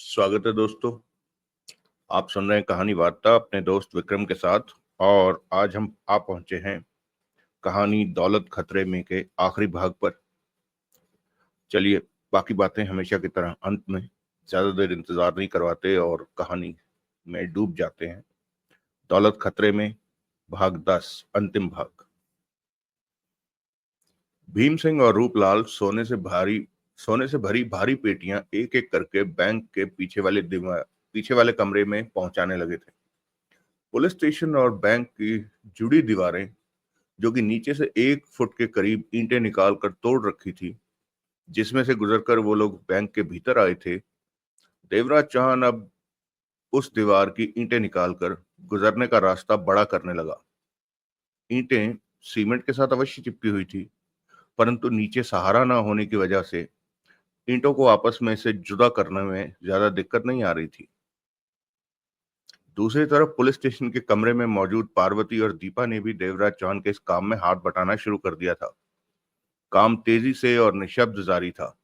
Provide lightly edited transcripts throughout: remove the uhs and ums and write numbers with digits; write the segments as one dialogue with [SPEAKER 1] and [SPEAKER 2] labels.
[SPEAKER 1] स्वागत है दोस्तों। आप सुन रहे हैं कहानी वार्ता अपने दोस्त विक्रम के साथ। और आज हम आप पहुंचे हैं कहानी दौलत खतरे में के आखिरी भाग पर। चलिए, बाकी बातें हमेशा की तरह अंत में। ज्यादा देर इंतजार नहीं करवाते और कहानी में डूब जाते हैं। दौलत खतरे में भाग 10, अंतिम भाग। भीम सिंह और रूपलाल सोने से भरी भारी पेटियां एक एक करके बैंक के पीछे वाले कमरे में पहुंचाने लगे थे। पुलिस स्टेशन और बैंक की जुड़ी दीवारें, जो कि नीचे से 1 फुट के करीब ईंटें निकाल कर तोड़ रखी थी, जिसमें से गुजरकर वो लोग बैंक के भीतर आए थे। देवराज चौहान अब उस दीवार की ईंटें निकालकर गुजरने का रास्ता बड़ा करने लगा। ईंटें सीमेंट के साथ अवश्य चिपकी हुई थी, परंतु नीचे सहारा न होने की वजह से ईंटों को आपस में से जुदा करने में ज्यादा दिक्कत नहीं आ रही थी। दूसरी तरफ पुलिस स्टेशन के कमरे में मौजूद पार्वती और दीपा ने भी देवराज चौहान के इस काम में हाथ बटाना शुरू कर दिया था। काम तेजी से और निशब्द जारी था।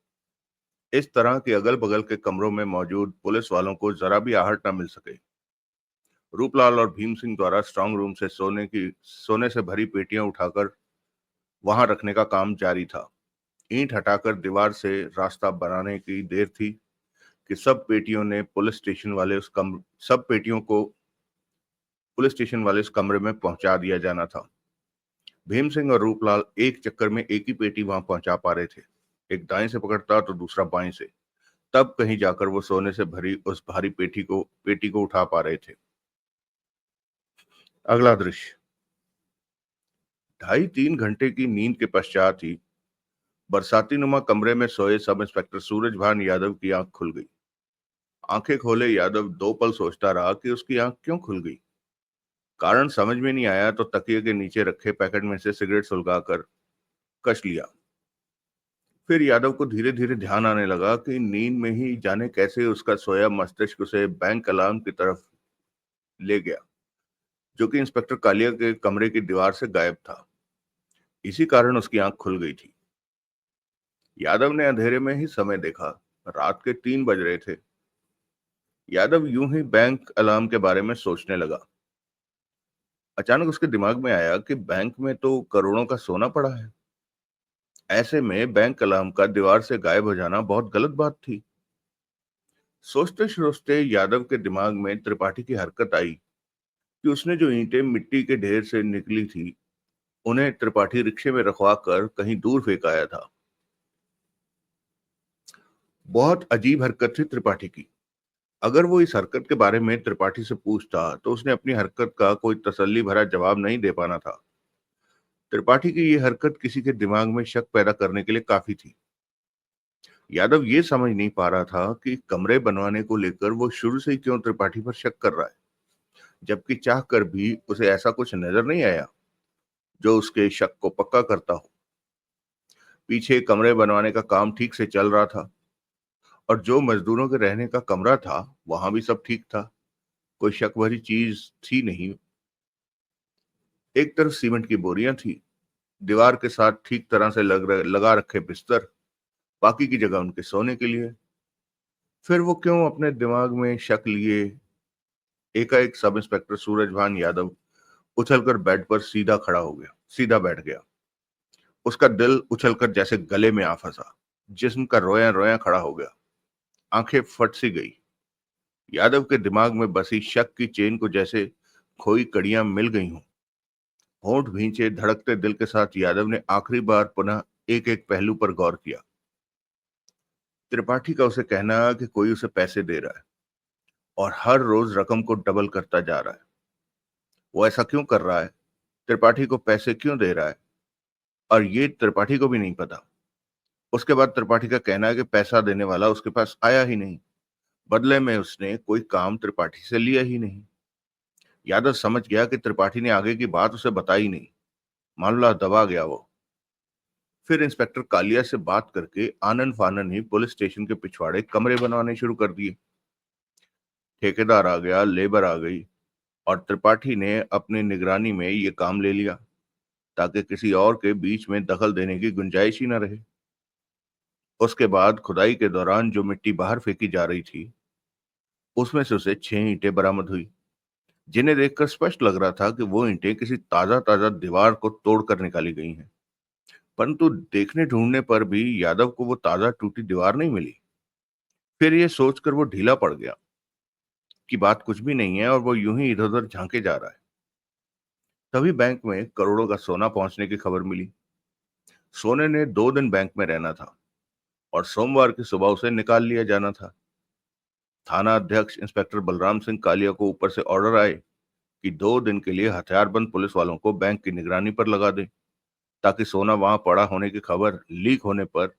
[SPEAKER 1] इस तरह के अगल बगल के कमरों में मौजूद पुलिस वालों को जरा भी आहट न मिल सके। रूपलाल और भीम सिंह द्वारा स्ट्रांग रूम से सोने से भरी पेटियां उठाकर वहां रखने का काम जारी था। ईंट हटाकर दीवार से रास्ता बनाने की देर थी कि सब पेटियों को पुलिस स्टेशन वाले इस कमरे में पहुंचा दिया जाना था। भीम सिंह और रूपलाल एक चक्कर में एक ही पेटी वहां पहुंचा पा रहे थे। एक दाएं से पकड़ता तो दूसरा बाएं से। तब कहीं जाकर वो सोने से भरी उस भारी पेटी को उठा पा रहे थे। अगला दृश्य। 2.5-3 घंटे की नींद के पश्चात ही बरसाती नुमा कमरे में सोए सब इंस्पेक्टर सूरजभान यादव की आंख खुल गई। आंखें खोले यादव 2 पल सोचता रहा कि उसकी आंख क्यों खुल गई। कारण समझ में नहीं आया तो तकिए के नीचे रखे पैकेट में से सिगरेट सुलगाकर कश लिया। फिर यादव को धीरे धीरे ध्यान आने लगा कि नींद में ही जाने कैसे उसका सोया मस्तिष्क उसे बैंक अलार्म की तरफ ले गया, जो कि इंस्पेक्टर कालिया के कमरे की दीवार से गायब था। इसी कारण उसकी आंख खुल गई थी। यादव ने अंधेरे में ही समय देखा। रात के 3 बज रहे थे। यादव यूं ही बैंक अलार्म के बारे में सोचने लगा। अचानक उसके दिमाग में आया कि बैंक में तो करोड़ों का सोना पड़ा है। ऐसे में बैंक अलार्म का दीवार से गायब हो जाना बहुत गलत बात थी। सोचते सोचते यादव के दिमाग में त्रिपाठी की हरकत आई कि उसने जो ईंटें मिट्टी के ढेर से निकली थी, उन्हें त्रिपाठी रिक्शे में रखवा कर कहीं दूर फेंक आया था। बहुत अजीब हरकत थी त्रिपाठी की। अगर वो इस हरकत के बारे में त्रिपाठी से पूछता तो उसने अपनी हरकत का कोई तसल्ली भरा जवाब नहीं दे पाना था। त्रिपाठी की ये हरकत किसी के दिमाग में शक पैदा करने के लिए काफी थी। यादव ये समझ नहीं पा रहा था कि कमरे बनवाने को लेकर वो शुरू से ही क्यों त्रिपाठी पर शक कर रहा है, जबकि चाह कर भी उसे ऐसा कुछ नजर नहीं आया जो उसके शक को पक्का करता हो। पीछे कमरे बनवाने का काम ठीक से चल रहा था और जो मजदूरों के रहने का कमरा था, वहां भी सब ठीक था। कोई शक भरी चीज थी नहीं। एक तरफ सीमेंट की बोरियां थी, दीवार के साथ ठीक तरह से लगा रखे बिस्तर, बाकी की जगह उनके सोने के लिए। फिर वो क्यों अपने दिमाग में शक लिए। एकाएक सब इंस्पेक्टर सूरजभान यादव उछलकर बेड पर सीधा बैठ गया। उसका दिल उछलकर जैसे गले में आ फंसा। जिस्म का रोया रोया खड़ा हो गया। आंखें फट सी गई। यादव के दिमाग में बसी शक की चेन को जैसे खोई कड़ियां मिल गई हों। होंठ भींचे धड़कते दिल के साथ यादव ने आखिरी बार पुनः एक एक पहलू पर गौर किया। त्रिपाठी का उसे कहना कि कोई उसे पैसे दे रहा है और हर रोज रकम को डबल करता जा रहा है। वो ऐसा क्यों कर रहा है? त्रिपाठी को पैसे क्यों दे रहा है? और ये त्रिपाठी को भी नहीं पता। उसके बाद त्रिपाठी का कहना है कि पैसा देने वाला उसके पास आया ही नहीं, बदले में उसने कोई काम त्रिपाठी से लिया ही नहीं। यादव समझ गया कि त्रिपाठी ने आगे की बात उसे बताई नहीं। मामला दबा गया वो। फिर इंस्पेक्टर कालिया से बात करके आनन फानन ही पुलिस स्टेशन के पिछवाड़े कमरे बनवाने शुरू कर दिए। ठेकेदार आ गया, लेबर आ गई और त्रिपाठी ने अपनी निगरानी में ये काम ले लिया ताकि किसी और के बीच में दखल देने की गुंजाइश ही न रहे। उसके बाद खुदाई के दौरान जो मिट्टी बाहर फेंकी जा रही थी, उसमें से उसे 6 ईंटें बरामद हुई, जिन्हें देखकर स्पष्ट लग रहा था कि वो ईंटें किसी ताजा ताजा दीवार को तोड़कर निकाली गई हैं। परंतु देखने ढूंढने पर भी यादव को वो ताजा टूटी दीवार नहीं मिली। फिर ये सोचकर वो ढीला पड़ गया कि बात कुछ भी नहीं है और वो यूं ही इधर उधर झांके जा रहा है। तभी बैंक में करोड़ों का सोना पहुंचने की खबर मिली। सोने ने 2 दिन बैंक में रहना था और सोमवार की सुबह उसे निकाल लिया जाना था। थाना अध्यक्ष इंस्पेक्टर बलराम सिंह कालिया को ऊपर से ऑर्डर आए कि 2 दिन के लिए हथियारबंद पुलिस वालों को बैंक की निगरानी पर लगा दें, ताकि सोना वहां पड़ा होने की खबर लीक होने पर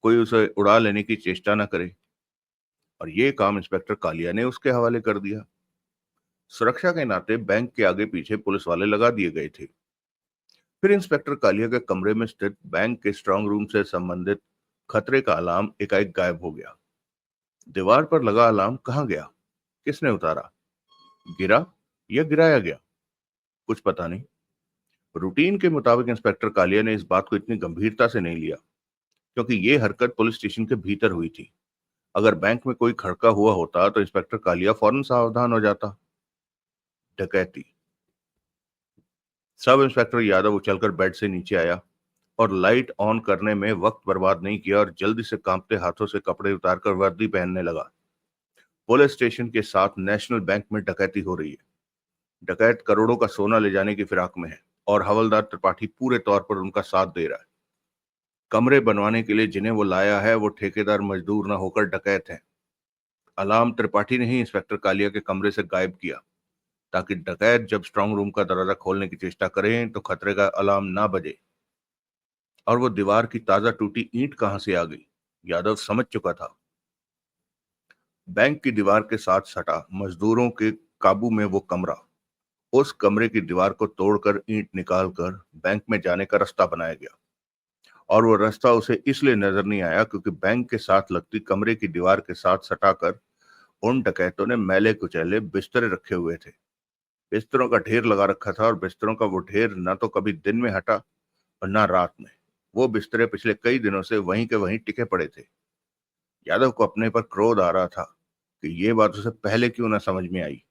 [SPEAKER 1] कोई उसे उड़ा लेने की चेष्टा न करे। और ये काम इंस्पेक्टर कालिया ने उसके हवाले कर दिया। सुरक्षा के नाते बैंक के आगे पीछे पुलिस वाले लगा दिए गए थे। फिर इंस्पेक्टर कालिया के कमरे में स्थित बैंक के स्ट्रांग रूम से संबंधित खतरे का अलार्म एकाएक गायब हो गया। दीवार पर लगा अलार्म कहाँ गया? किसने उतारा? गिरा या गिराया गया? कुछ पता नहीं। रूटीन के मुताबिक इंस्पेक्टर कालिया ने इस बात को इतनी गंभीरता से नहीं लिया, क्योंकि ये हरकत पुलिस स्टेशन के भीतर हुई थी। अगर बैंक में कोई खड़का हुआ होता तो इंस्पेक्टर कालिया फौरन सावधान हो जाता। डकैती। सब इंस्पेक्टर यादव उछलकर बेड से नीचे आया और लाइट ऑन करने में वक्त बर्बाद नहीं किया और जल्दी से कांपते हाथों से कपड़े उतारकर वर्दी पहनने लगा। पुलिस स्टेशन के साथ नेशनल बैंक में डकैती हो रही है। डकैत करोड़ों का सोना ले जाने की फिराक में है और हवलदार त्रिपाठी पूरे तौर पर उनका साथ दे रहा है। कमरे बनवाने के लिए जिन्हें वो लाया है वो ठेकेदार मजदूर न होकर डकैत हैं। अलार्म त्रिपाठी ने ही इंस्पेक्टर कालिया के कमरे से गायब किया, ताकि डकैत जब स्ट्रांग रूम का दरवाजा खोलने की चेष्टा करें तो खतरे का अलार्म ना बजे। और वो दीवार की ताजा टूटी ईंट कहां से आ गई, यादव समझ चुका था। बैंक की दीवार के साथ सटा मजदूरों के काबू में वो कमरा, उस कमरे की दीवार को तोड़कर ईंट निकालकर बैंक में जाने का रास्ता बनाया गया। और वो रास्ता उसे इसलिए नजर नहीं आया क्योंकि बैंक के साथ लगती कमरे की दीवार के साथ सटाकर उन डकैतों ने मैले कुचैले बिस्तरे रखे हुए थे। बिस्तरों का ढेर लगा रखा था और बिस्तरों का वो ढेर न तो कभी दिन में हटा और न रात में। वो बिस्तरे पिछले कई दिनों से वहीं के वहीं टिके पड़े थे। यादव को अपने पर क्रोध आ रहा था कि ये बात उसे पहले क्यों ना समझ में आई।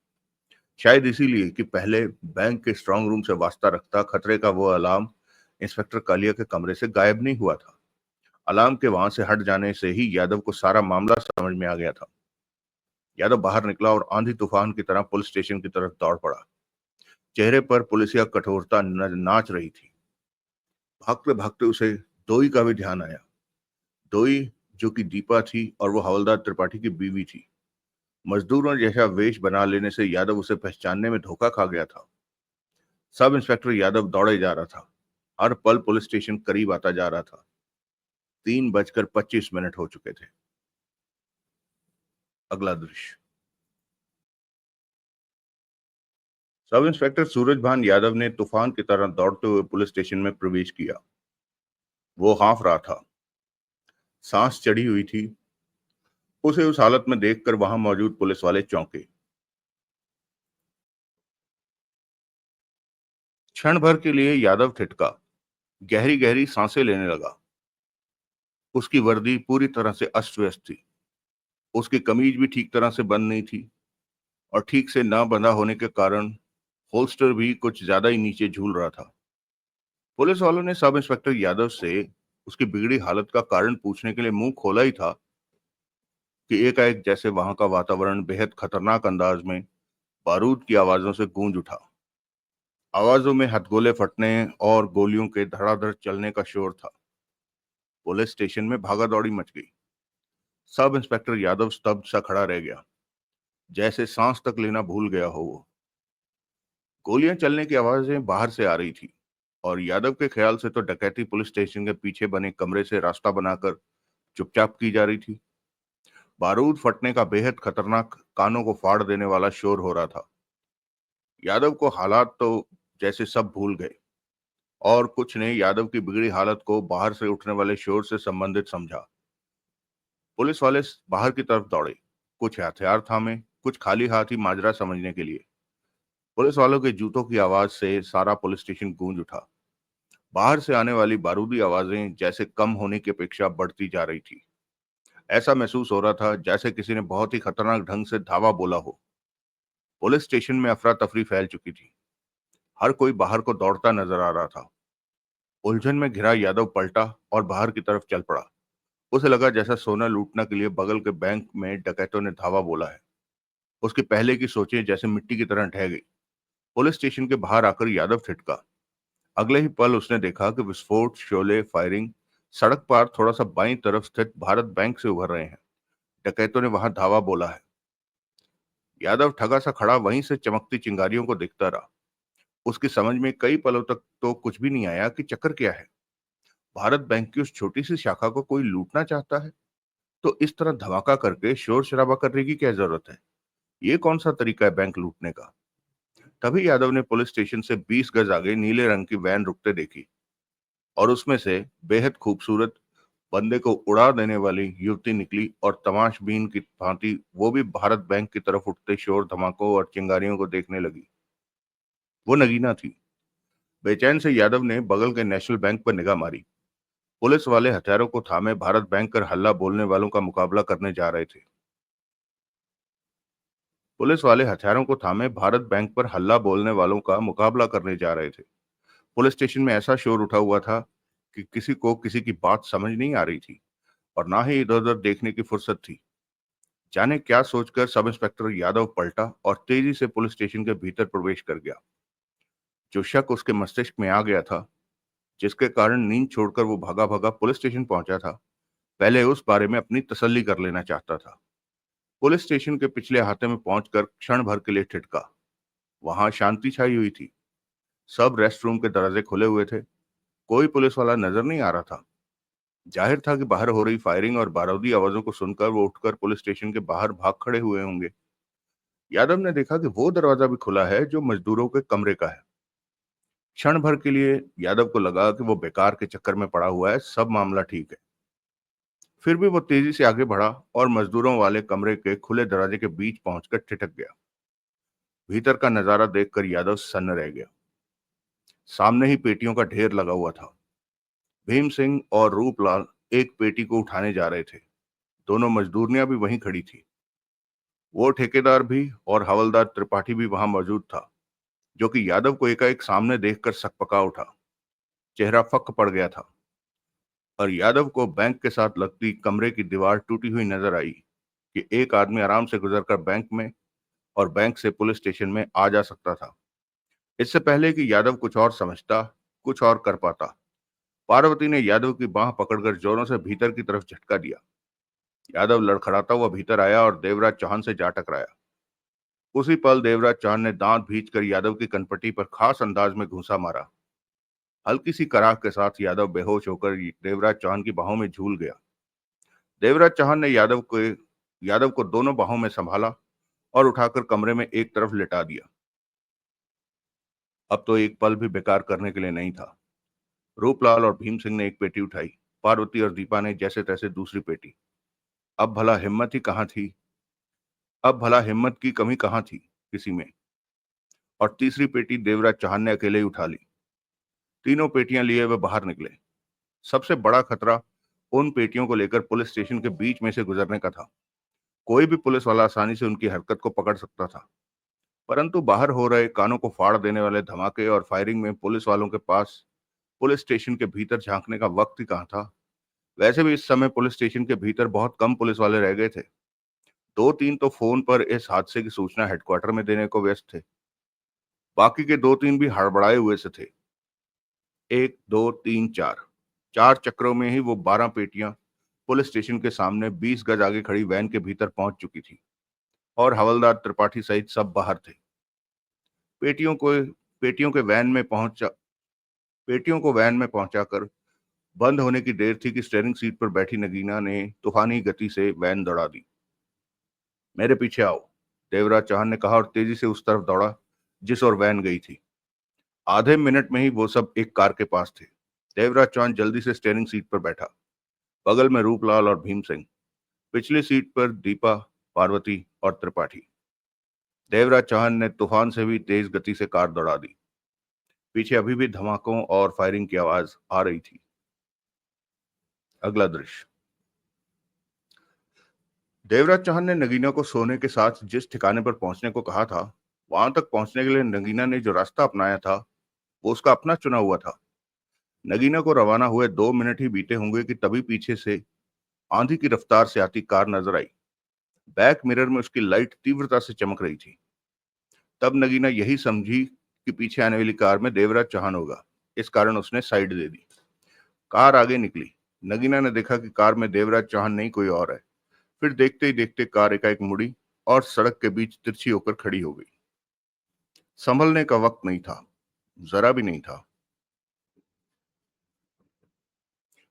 [SPEAKER 1] शायद इसीलिए कि पहले बैंक के स्ट्रांग रूम से वास्ता रखता खतरे का वो अलार्म इंस्पेक्टर कालिया के कमरे से गायब नहीं हुआ था। अलार्म के वहां से हट जाने से ही यादव को सारा मामला समझ में आ गया था। यादव बाहर निकला और आंधी तूफान की तरह पुलिस स्टेशन की तरफ दौड़ पड़ा। चेहरे पर पुलिसिया कठोरता नाच रही थी। भागते भागते उसे दोई का भी ध्यान आया। दोई जो कि दीपा थी और वो हवलदार त्रिपाठी की बीवी थी। मजदूरों जैसा वेश बना लेने से यादव उसे पहचानने में धोखा खा गया था। सब इंस्पेक्टर यादव दौड़े जा रहा था। हर पल पुलिस स्टेशन करीब आता जा रहा था। 3:25 हो चुके थे। अगला दृश्य। सब इंस्पेक्टर सूरजभान यादव ने तूफान की तरह दौड़ते हुए पुलिस स्टेशन में प्रवेश किया। वो हाँफ रहा था, सांस चढ़ी हुई थी। उसे उस हालत में देखकर वहां मौजूद पुलिस वाले चौंके। क्षण भर के लिए यादव ठिठका, गहरी गहरी सांसें लेने लगा। उसकी वर्दी पूरी तरह से अस्त व्यस्त थी। उसकी कमीज भी ठीक तरह से बंद नहीं थी और ठीक से ना बंधा होने के कारण होल्स्टर भी कुछ ज्यादा ही नीचे झूल रहा था। पुलिस वालों ने सब इंस्पेक्टर यादव से उसकी बिगड़ी हालत का कारण पूछने के लिए मुंह खोला ही था कि एकाएक जैसे वहां का वातावरण बेहद खतरनाक अंदाज में बारूद की आवाजों से गूंज उठा। आवाजों में हथगोले फटने और गोलियों के धड़ाधड़ चलने का शोर था। पुलिस स्टेशन में भागा दौड़ी मच गई। सब इंस्पेक्टर यादव स्तब्ध सा खड़ा रह गया, जैसे सांस तक लेना भूल गया हो वो। गोलियां चलने की आवाजें बाहर से आ रही थी और यादव के ख्याल से तो डकैती पुलिस स्टेशन के पीछे बने कमरे से रास्ता बनाकर चुपचाप की जा रही थी। बारूद फटने का बेहद खतरनाक, कानों को फाड़ देने वाला शोर हो रहा था। यादव को हालात तो जैसे सब भूल गए और कुछ ने यादव की बिगड़ी हालत को बाहर से उठने वाले शोर से संबंधित समझा। पुलिस वाले बाहर की तरफ दौड़े, कुछ हथियार थामे, कुछ खाली हाथ ही माजरा समझने के लिए। पुलिस वालों के जूतों की आवाज से सारा पुलिस स्टेशन गूंज उठा। बाहर से आने वाली बारूदी आवाजें जैसे कम होने की अपेक्षा बढ़ती जा रही थी। ऐसा महसूस हो रहा था जैसे किसी ने बहुत ही खतरनाक ढंग से धावा बोला हो। पुलिस स्टेशन में अफरा तफरी फैल चुकी थी। हर कोई बाहर को दौड़ता नजर आ रहा था। उलझन में घिरा यादव पलटा और बाहर की तरफ चल पड़ा। उसे लगा जैसा सोना लूटने के लिए बगल के बैंक में डकैतों ने धावा बोला है। उसकी पहले की सोचें जैसे मिट्टी की तरह ढह गई। पुलिस स्टेशन के बाहर आकर यादव ठिठका। अगले ही पल उसने देखा कि विस्फोट, शोले, फायरिंग सड़क पार थोड़ा सा बाईं तरफ स्थित भारत बैंक से उभर रहे हैं। डकैतों ने वहां धावा बोला है। यादव ठगा सा खड़ा वहीं से चमकती चिंगारियों को देखता रहा। उसकी समझ में कई पलों तक तो कुछ भी नहीं आया कि चक्कर क्या है। भारत बैंक की उस छोटी सी शाखा को कोई लूटना चाहता है तो इस तरह धमाका करके शोर शराबा करने की क्या जरूरत है। ये कौन सा तरीका है बैंक लूटने का। तभी यादव ने पुलिस स्टेशन से 20 गज आगे नीले रंग की वैन रुकते देखी और उसमें से बेहद खूबसूरत, बंदे को उड़ा देने वाली युवती निकली और तमाशबीन की भांति वो भी भारत बैंक की तरफ उठते शोर धमाकों और चिंगारियों को देखने लगी। वो नगीना थी। बेचैन से यादव ने बगल के नेशनल बैंक पर निगाह मारी। पुलिस वाले हथियारों को थामे भारत बैंक कर हल्ला बोलने वालों का मुकाबला करने जा रहे थे। पुलिस वाले हथियारों को थामे भारत बैंक पर हल्ला बोलने वालों का मुकाबला करने जा रहे थे। पुलिस स्टेशन में ऐसा शोर उठा हुआ था कि किसी को किसी की बात समझ नहीं आ रही थी और ना ही इधर उधर देखने की फुर्सत थी। जाने क्या सोचकर सब इंस्पेक्टर यादव पलटा और तेजी से पुलिस स्टेशन के भीतर प्रवेश कर गया। जो शक उसके मस्तिष्क में आ गया था, जिसके कारण नींद छोड़कर वो भागा भागा पुलिस स्टेशन पहुंचा था, पहले उस बारे में अपनी तसल्ली कर लेना चाहता था। पुलिस स्टेशन के पिछले अहाते में पहुंचकर क्षण भर के लिए ठिठका। वहां शांति छाई हुई थी। सब रेस्ट रूम के दरवाजे खुले हुए थे। कोई पुलिस वाला नजर नहीं आ रहा था। जाहिर था कि बाहर हो रही फायरिंग और बारूदी आवाजों को सुनकर वो उठकर पुलिस स्टेशन के बाहर भाग खड़े हुए होंगे। यादव ने देखा कि वो दरवाजा भी खुला है जो मजदूरों के कमरे का है। क्षण भर के लिए यादव को लगा कि वो बेकार के चक्कर में पड़ा हुआ है, सब मामला ठीक है। फिर भी वो तेजी से आगे बढ़ा और मजदूरों वाले कमरे के खुले दरवाजे के बीच पहुंचकर ठिठक गया। भीतर का नजारा देखकर यादव सन्न रह गया। सामने ही पेटियों का ढेर लगा हुआ था। भीम सिंह और रूपलाल एक पेटी को उठाने जा रहे थे। दोनों मजदूरनियां भी वहीं खड़ी थी। वो ठेकेदार भी और हवलदार त्रिपाठी भी वहां मौजूद था, जो कि यादव को एकाएक सामने देखकर सकपका उठा। चेहरा फक पड़ गया था और यादव को बैंक के साथ लगती कमरे की दीवार टूटी हुई नजर आई कि एक आदमी आराम से गुजरकर बैंक में और बैंक से पुलिस स्टेशन में आ जा सकता था। इससे पहले कि यादव कुछ और समझता, कुछ और कर पाता, पार्वती ने यादव की बांह पकड़कर जोरों से भीतर की तरफ झटका दिया। यादव लड़खड़ाता हुआ भीतर आया और देवराज चौहान से जा टकराया। उसी पल देवराज चौहान ने दांत भींचकर यादव की कनपटी पर खास अंदाज में घूंसा मारा। हल्की सी कराह के साथ यादव बेहोश होकर देवराज चौहान की बाहों में झूल गया। देवराज चौहान ने यादव को दोनों बाहों में संभाला और उठाकर कमरे में एक तरफ लिटा दिया। अब तो एक पल भी बेकार करने के लिए नहीं था। रूपलाल और भीम सिंह ने एक पेटी उठाई। पार्वती और दीपा ने जैसे तैसे दूसरी पेटी। अब भला हिम्मत ही कहाँ थी। अब भला हिम्मत की कमी कहाँ थी किसी में। और तीसरी पेटी देवराज चौहान ने अकेले ही उठा ली। तीनों पेटियां लिए वे बाहर निकले। सबसे बड़ा खतरा उन पेटियों को लेकर पुलिस स्टेशन के बीच में से गुजरने का था। कोई भी पुलिस वाला आसानी से उनकी हरकत को पकड़ सकता था। परंतु बाहर हो रहे कानों को फाड़ देने वाले धमाके और फायरिंग में पुलिस वालों के पास पुलिस स्टेशन के भीतर झांकने का वक्त ही कहाँ था। वैसे भी इस समय पुलिस स्टेशन के भीतर बहुत कम पुलिस वाले रह गए थे। दो तीन तो फोन पर इस हादसे की सूचना हेडक्वार्टर में देने को व्यस्त थे। बाकी के दो तीन भी हड़बड़ाए हुए से थे। एक, दो, तीन, चार, चार चक्रों में ही वो 12 पेटियां पुलिस स्टेशन के सामने 20 गज आगे खड़ी वैन के भीतर पहुंच चुकी थी और हवलदार त्रिपाठी सहित सब बाहर थे। पेटियों को पेटियों के वैन में पहुंचा पेटियों को वैन में पहुंचाकर बंद होने की देर थी कि स्टीयरिंग सीट पर बैठी नगीना ने तूफानी गति से वैन दौड़ा दी। मेरे पीछे आओ, देवराज चौहान ने कहा और तेजी से उस तरफ दौड़ा जिस ओर वैन गई थी। आधे मिनट में ही वो सब एक कार के पास थे। देवराज चौहान जल्दी से स्टीयरिंग सीट पर बैठा। बगल में रूपलाल और भीम सिंह, पिछली सीट पर दीपा, पार्वती और त्रिपाठी। देवराज चौहान ने तूफान से भी तेज गति से कार दौड़ा दी। पीछे अभी भी धमाकों और फायरिंग की आवाज आ रही थी। अगला दृश्य। देवराज चौहान ने नगीना को सोने के साथ जिस ठिकाने पर पहुंचने को कहा था, वहां तक पहुंचने के लिए नगीना ने जो रास्ता अपनाया था, वो उसका अपना चुना हुआ था। नगीना को रवाना हुए 2 मिनट ही बीते होंगे कि तभी पीछे से आंधी की रफ्तार से आती कार नजर आई। बैक मिरर में उसकी लाइट तीव्रता से चमक रही थी। तब नगीना यही समझी कि पीछे आने वाली कार में देवराज चौहान होगा। इस कारण उसने साइड दे दी। कार आगे निकली। नगीना ने देखा कि कार में देवराज चौहान नहीं, कोई और है। फिर देखते ही देखते कार एकाएक मुड़ी और सड़क के बीच तिरछी होकर खड़ी हो गई। संभलने का वक्त नहीं था, जरा भी नहीं था।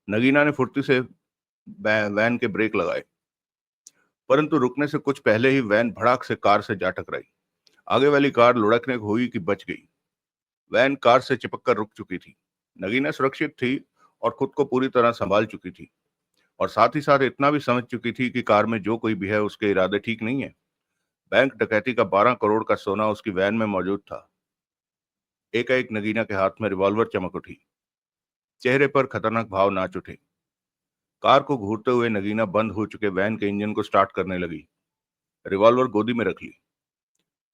[SPEAKER 1] नगीना ने फुर्ती से वैन के ब्रेक लगाए, परंतु रुकने से कुछ पहले ही वैन भड़ाक से कार से जा टकराई। आगे वाली कार लुढ़कने को हुई कि बच गई। वैन कार से चिपक कर रुक चुकी थी। नगीना सुरक्षित थी और खुद को पूरी तरह संभाल चुकी थी, और साथ ही साथ इतना भी समझ चुकी थी कि कार में जो कोई भी है, उसके इरादे ठीक नहीं है। बैंक डकैती का 12 करोड़ का सोना उसकी वैन में मौजूद था। एकाएक नगीना के हाथ में रिवॉल्वर चमक उठी। चेहरे पर खतरनाक भाव नाच उठे। कार को घूरते हुए नगीना बंद हो चुके वैन के इंजन को स्टार्ट करने लगी। रिवॉल्वर गोदी में रख ली।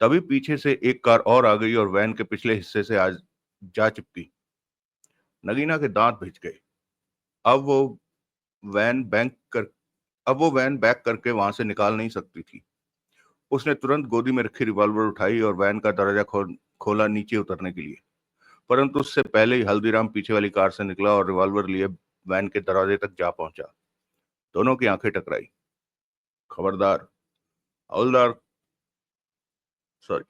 [SPEAKER 1] तभी पीछे से एक कार और आ गई और वैन के पिछले हिस्से से आज जा चिपकी। नगीना के दांत भिज गए। अब वो वैन बैंक कर अब वो वैन बैक करके वहां से निकाल नहीं सकती थी। उसने तुरंत गोदी में रखी रिवॉल्वर उठाई और वैन का दरवाजा खोला नीचे उतरने के लिए। परंतु उससे पहले ही हल्दीराम पीछे वाली कार से निकला और रिवॉल्वर लिए वैन के दरवाजे तक जा पहुंचा। दोनों की आंखें टकराई। खबरदार, हवलदार, सॉरी,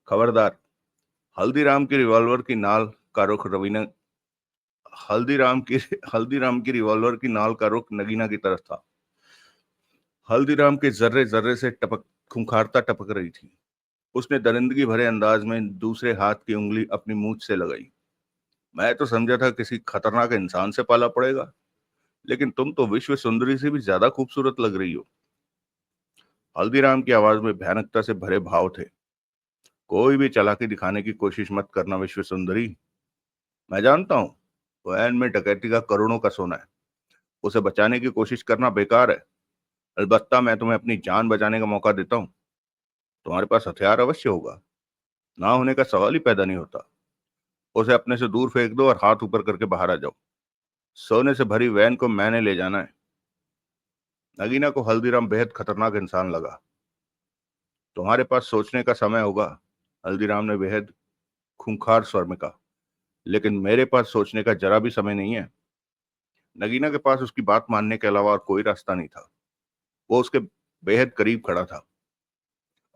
[SPEAKER 1] खबरदार। हल्दीराम की रिवॉल्वर की नाल का रुख रवीना हल्दीराम की हल्दीराम की रिवॉल्वर की नाल का रुख नगीना की तरफ था। हल्दीराम के जर्रे जर्रे से टपक खूंखारता टपक रही थी। उसने दरिंदगी भरे अंदाज में दूसरे हाथ की उंगली अपनी मूंछ से लगाई। मैं तो समझा था किसी खतरनाक इंसान से पाला पड़ेगा, लेकिन तुम तो विश्व सुंदरी से भी ज्यादा खूबसूरत लग रही हो। हल्दीराम की आवाज में भयानकता से भरे भाव थे। कोई भी चालाकी दिखाने की कोशिश मत करना विश्व सुंदरी। मैं जानता हूँ, वैन में डकैती का करोड़ों का सोना है। उसे बचाने की कोशिश करना बेकार है। अलबत्ता मैं तुम्हें अपनी जान बचाने का मौका देता हूँ। तुम्हारे पास हथियार अवश्य होगा। ना होने का सवाल ही पैदा नहीं होता। उसे अपने से दूर फेंक दो और हाथ ऊपर करके बाहर आ जाओ। सोने से भरी वैन को मैंने ले जाना है। नगीना को हल्दीराम बेहद खतरनाक इंसान लगा। तुम्हारे पास सोचने का समय होगा, हल्दीराम ने बेहद खूंखार स्वर में कहा, लेकिन मेरे पास सोचने का जरा भी समय नहीं है। नगीना के पास उसकी बात मानने के अलावा और कोई रास्ता नहीं था। वो उसके बेहद करीब खड़ा था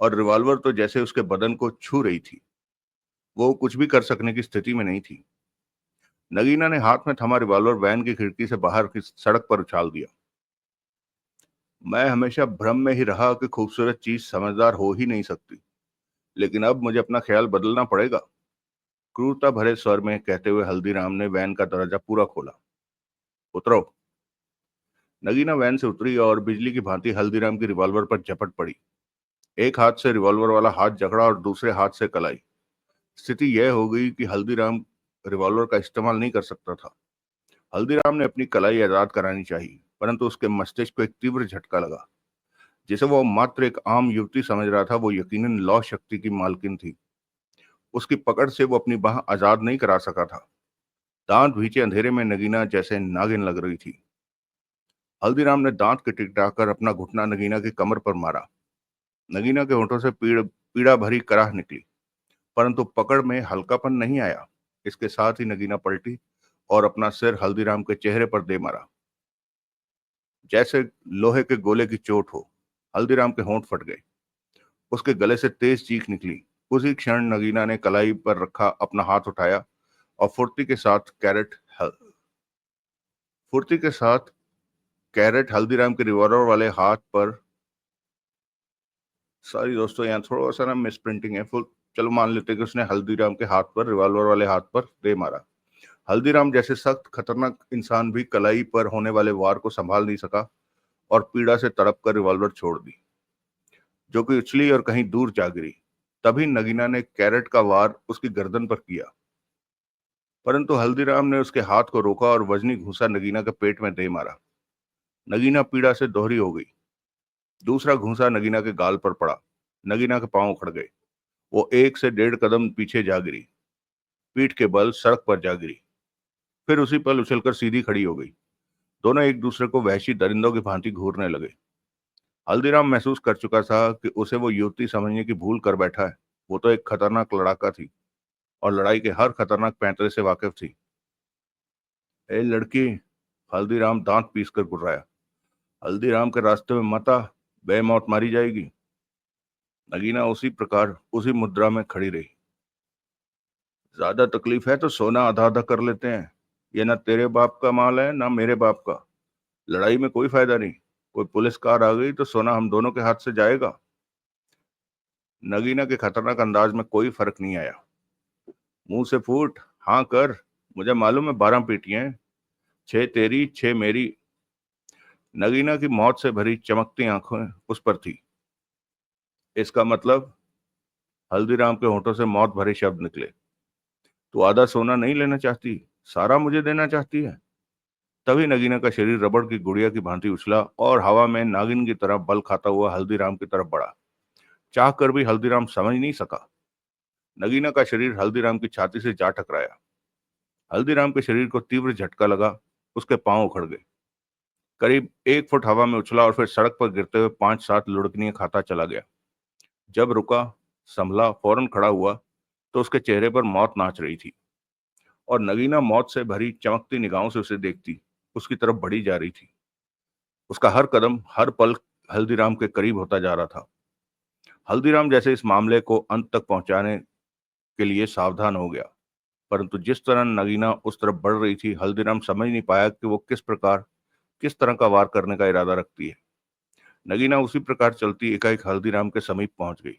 [SPEAKER 1] और रिवॉल्वर तो जैसे उसके बदन को छू रही थी। वो कुछ भी कर सकने की स्थिति में नहीं थी। नगीना ने हाथ में थमा रिवॉल्वर वैन की खिड़की से बाहर की सड़क पर उछाल दिया। मैं हमेशा भ्रम में ही रहा कि खूबसूरत चीज समझदार हो ही नहीं सकती, लेकिन अब मुझे अपना ख्याल बदलना पड़ेगा। क्रूरता भरे स्वर में कहते हुए हल्दीराम ने वैन का दरवाजा पूरा खोला। उतरो। नगीना वैन से उतरी और बिजली की भांति हल्दीराम की रिवॉल्वर पर झपट पड़ी। एक हाथ से रिवॉल्वर वाला हाथ जकड़ा और दूसरे हाथ से कलाई। स्थिति यह हो गई कि हल्दीराम रिवॉल्वर का इस्तेमाल नहीं कर सकता था। हल्दीराम ने अपनी कलाई आजाद करानी चाहिए, परंतु उसके मस्तिष्क को एक तीव्र झटका लगा। जिसे वो मात्र एक आम युवती समझ रहा था, वो यकीनन लौ शक्ति की मालकिन थी। उसकी पकड़ से वो अपनी बाह आजाद नहीं करा सका था। दांत भींचे अंधेरे में नगीना जैसे नागिन लग रही थी। हल्दीराम ने दांत के टिकटाकर अपना घुटना नगीना की कमर पर मारा। नगीना के होठों से पीड़ा भरी कराह निकली, परंतु पकड़ में हल्कापन नहीं आया। इसके साथ ही नगीना पलटी और अपना सिर हल्दीराम के चेहरे पर दे मारा, जैसे लोहे के गोले की चोट हो। हल्दीराम के होंठ फट गए। उसके गले से तेज चीख निकली। उसी क्षण नगीना ने कलाई पर रखा अपना हाथ उठाया और फुर्ती के साथ कैरेट हल्दीराम के रिवॉल्वर वाले हाथ पर। सॉरी दोस्तों, यहाँ थोड़ा सा ना मिस प्रिंटिंग है। फुल चलो मान लेते हैं कि उसने हल्दीराम के हाथ पर, रिवॉल्वर वाले हाथ पर दे मारा। हल्दीराम जैसे सख्त खतरनाक इंसान भी कलाई पर होने वाले वार को संभाल नहीं सका और पीड़ा से तड़प कर रिवॉल्वर छोड़ दी, जो कि उछली और कहीं दूर जा गिरी। तभी नगीना ने कैरेट का वार उसकी गर्दन पर किया, परंतु हल्दीराम ने उसके हाथ को रोका और वजनी घूंसा नगीना के पेट में दे मारा। नगीना पीड़ा से दोहरी हो गई। दूसरा घूंसा नगीना के गाल पर पड़ा। नगीना के पांव उखड़ गए। वो 1 से 1.5 कदम पीछे जा गिरी, पीठ के बल सड़क पर जा गिरी। फिर उसी पल उछलकर सीधी खड़ी हो गई। दोनों एक दूसरे को वहशी दरिंदों की भांति घूरने लगे। हल्दीराम महसूस कर चुका था कि उसे वो युवती समझने की भूल कर बैठा है। वो तो एक खतरनाक लड़ाका थी और लड़ाई के हर खतरनाक पैंतरे से वाकिफ थी। ए लड़की, हल्दीराम दांत पीस कर गुर्राया, हल्दीराम के रास्ते में मत आ, बेमौत मारी जाएगी। नगीना उसी प्रकार उसी मुद्रा में खड़ी रही। ज्यादा तकलीफ है तो सोना आधा आधा कर लेते हैं। ये ना तेरे बाप का माल है ना मेरे बाप का। लड़ाई में कोई फायदा नहीं। कोई पुलिस कार आ गई तो सोना हम दोनों के हाथ से जाएगा। नगीना के खतरनाक अंदाज में कोई फर्क नहीं आया। मुंह से फूट, हाँ कर। मुझे मालूम है 12 पीटियां हैं, 6 तेरी 6 मेरी। नगीना की मौत से भरी चमकती आंखें उस पर थी। इसका मतलब? हल्दीराम के होठों से मौत भरे शब्द निकले। तू आधा सोना नहीं लेना चाहती, सारा मुझे देना चाहती है? तभी नगीना का शरीर रबड़ की गुड़िया की भांति उछला और हवा में नागिन की तरह बल खाता हुआ हल्दीराम की तरफ बढ़ा। चाह कर भी हल्दीराम समझ नहीं सका। नगीना का शरीर हल्दीराम की छाती से जा टकराया। हल्दीराम के शरीर को तीव्र झटका लगा। उसके पांव उखड़ गए। करीब 1 फुट हवा में उछला और फिर सड़क पर गिरते हुए 5-7 लुढ़कनियां खाता चला गया। जब रुका, संभला, फौरन खड़ा हुआ तो उसके चेहरे पर मौत नाच रही थी और नगीना मौत से भरी चमकती निगाहों से उसे देखती उसकी तरफ बढ़ी जा रही थी। उसका हर कदम, हर पल हल्दीराम के करीब होता जा रहा था। हल्दीराम जैसे इस मामले को अंत तक पहुंचाने के लिए सावधान हो गया, परंतु जिस तरह नगीना उस तरफ बढ़ रही थी, हल्दीराम समझ नहीं पाया कि वो किस तरह का वार करने का इरादा रखती है। नगीना उसी प्रकार चलती एकाएक हल्दीराम के समीप पहुंच गई।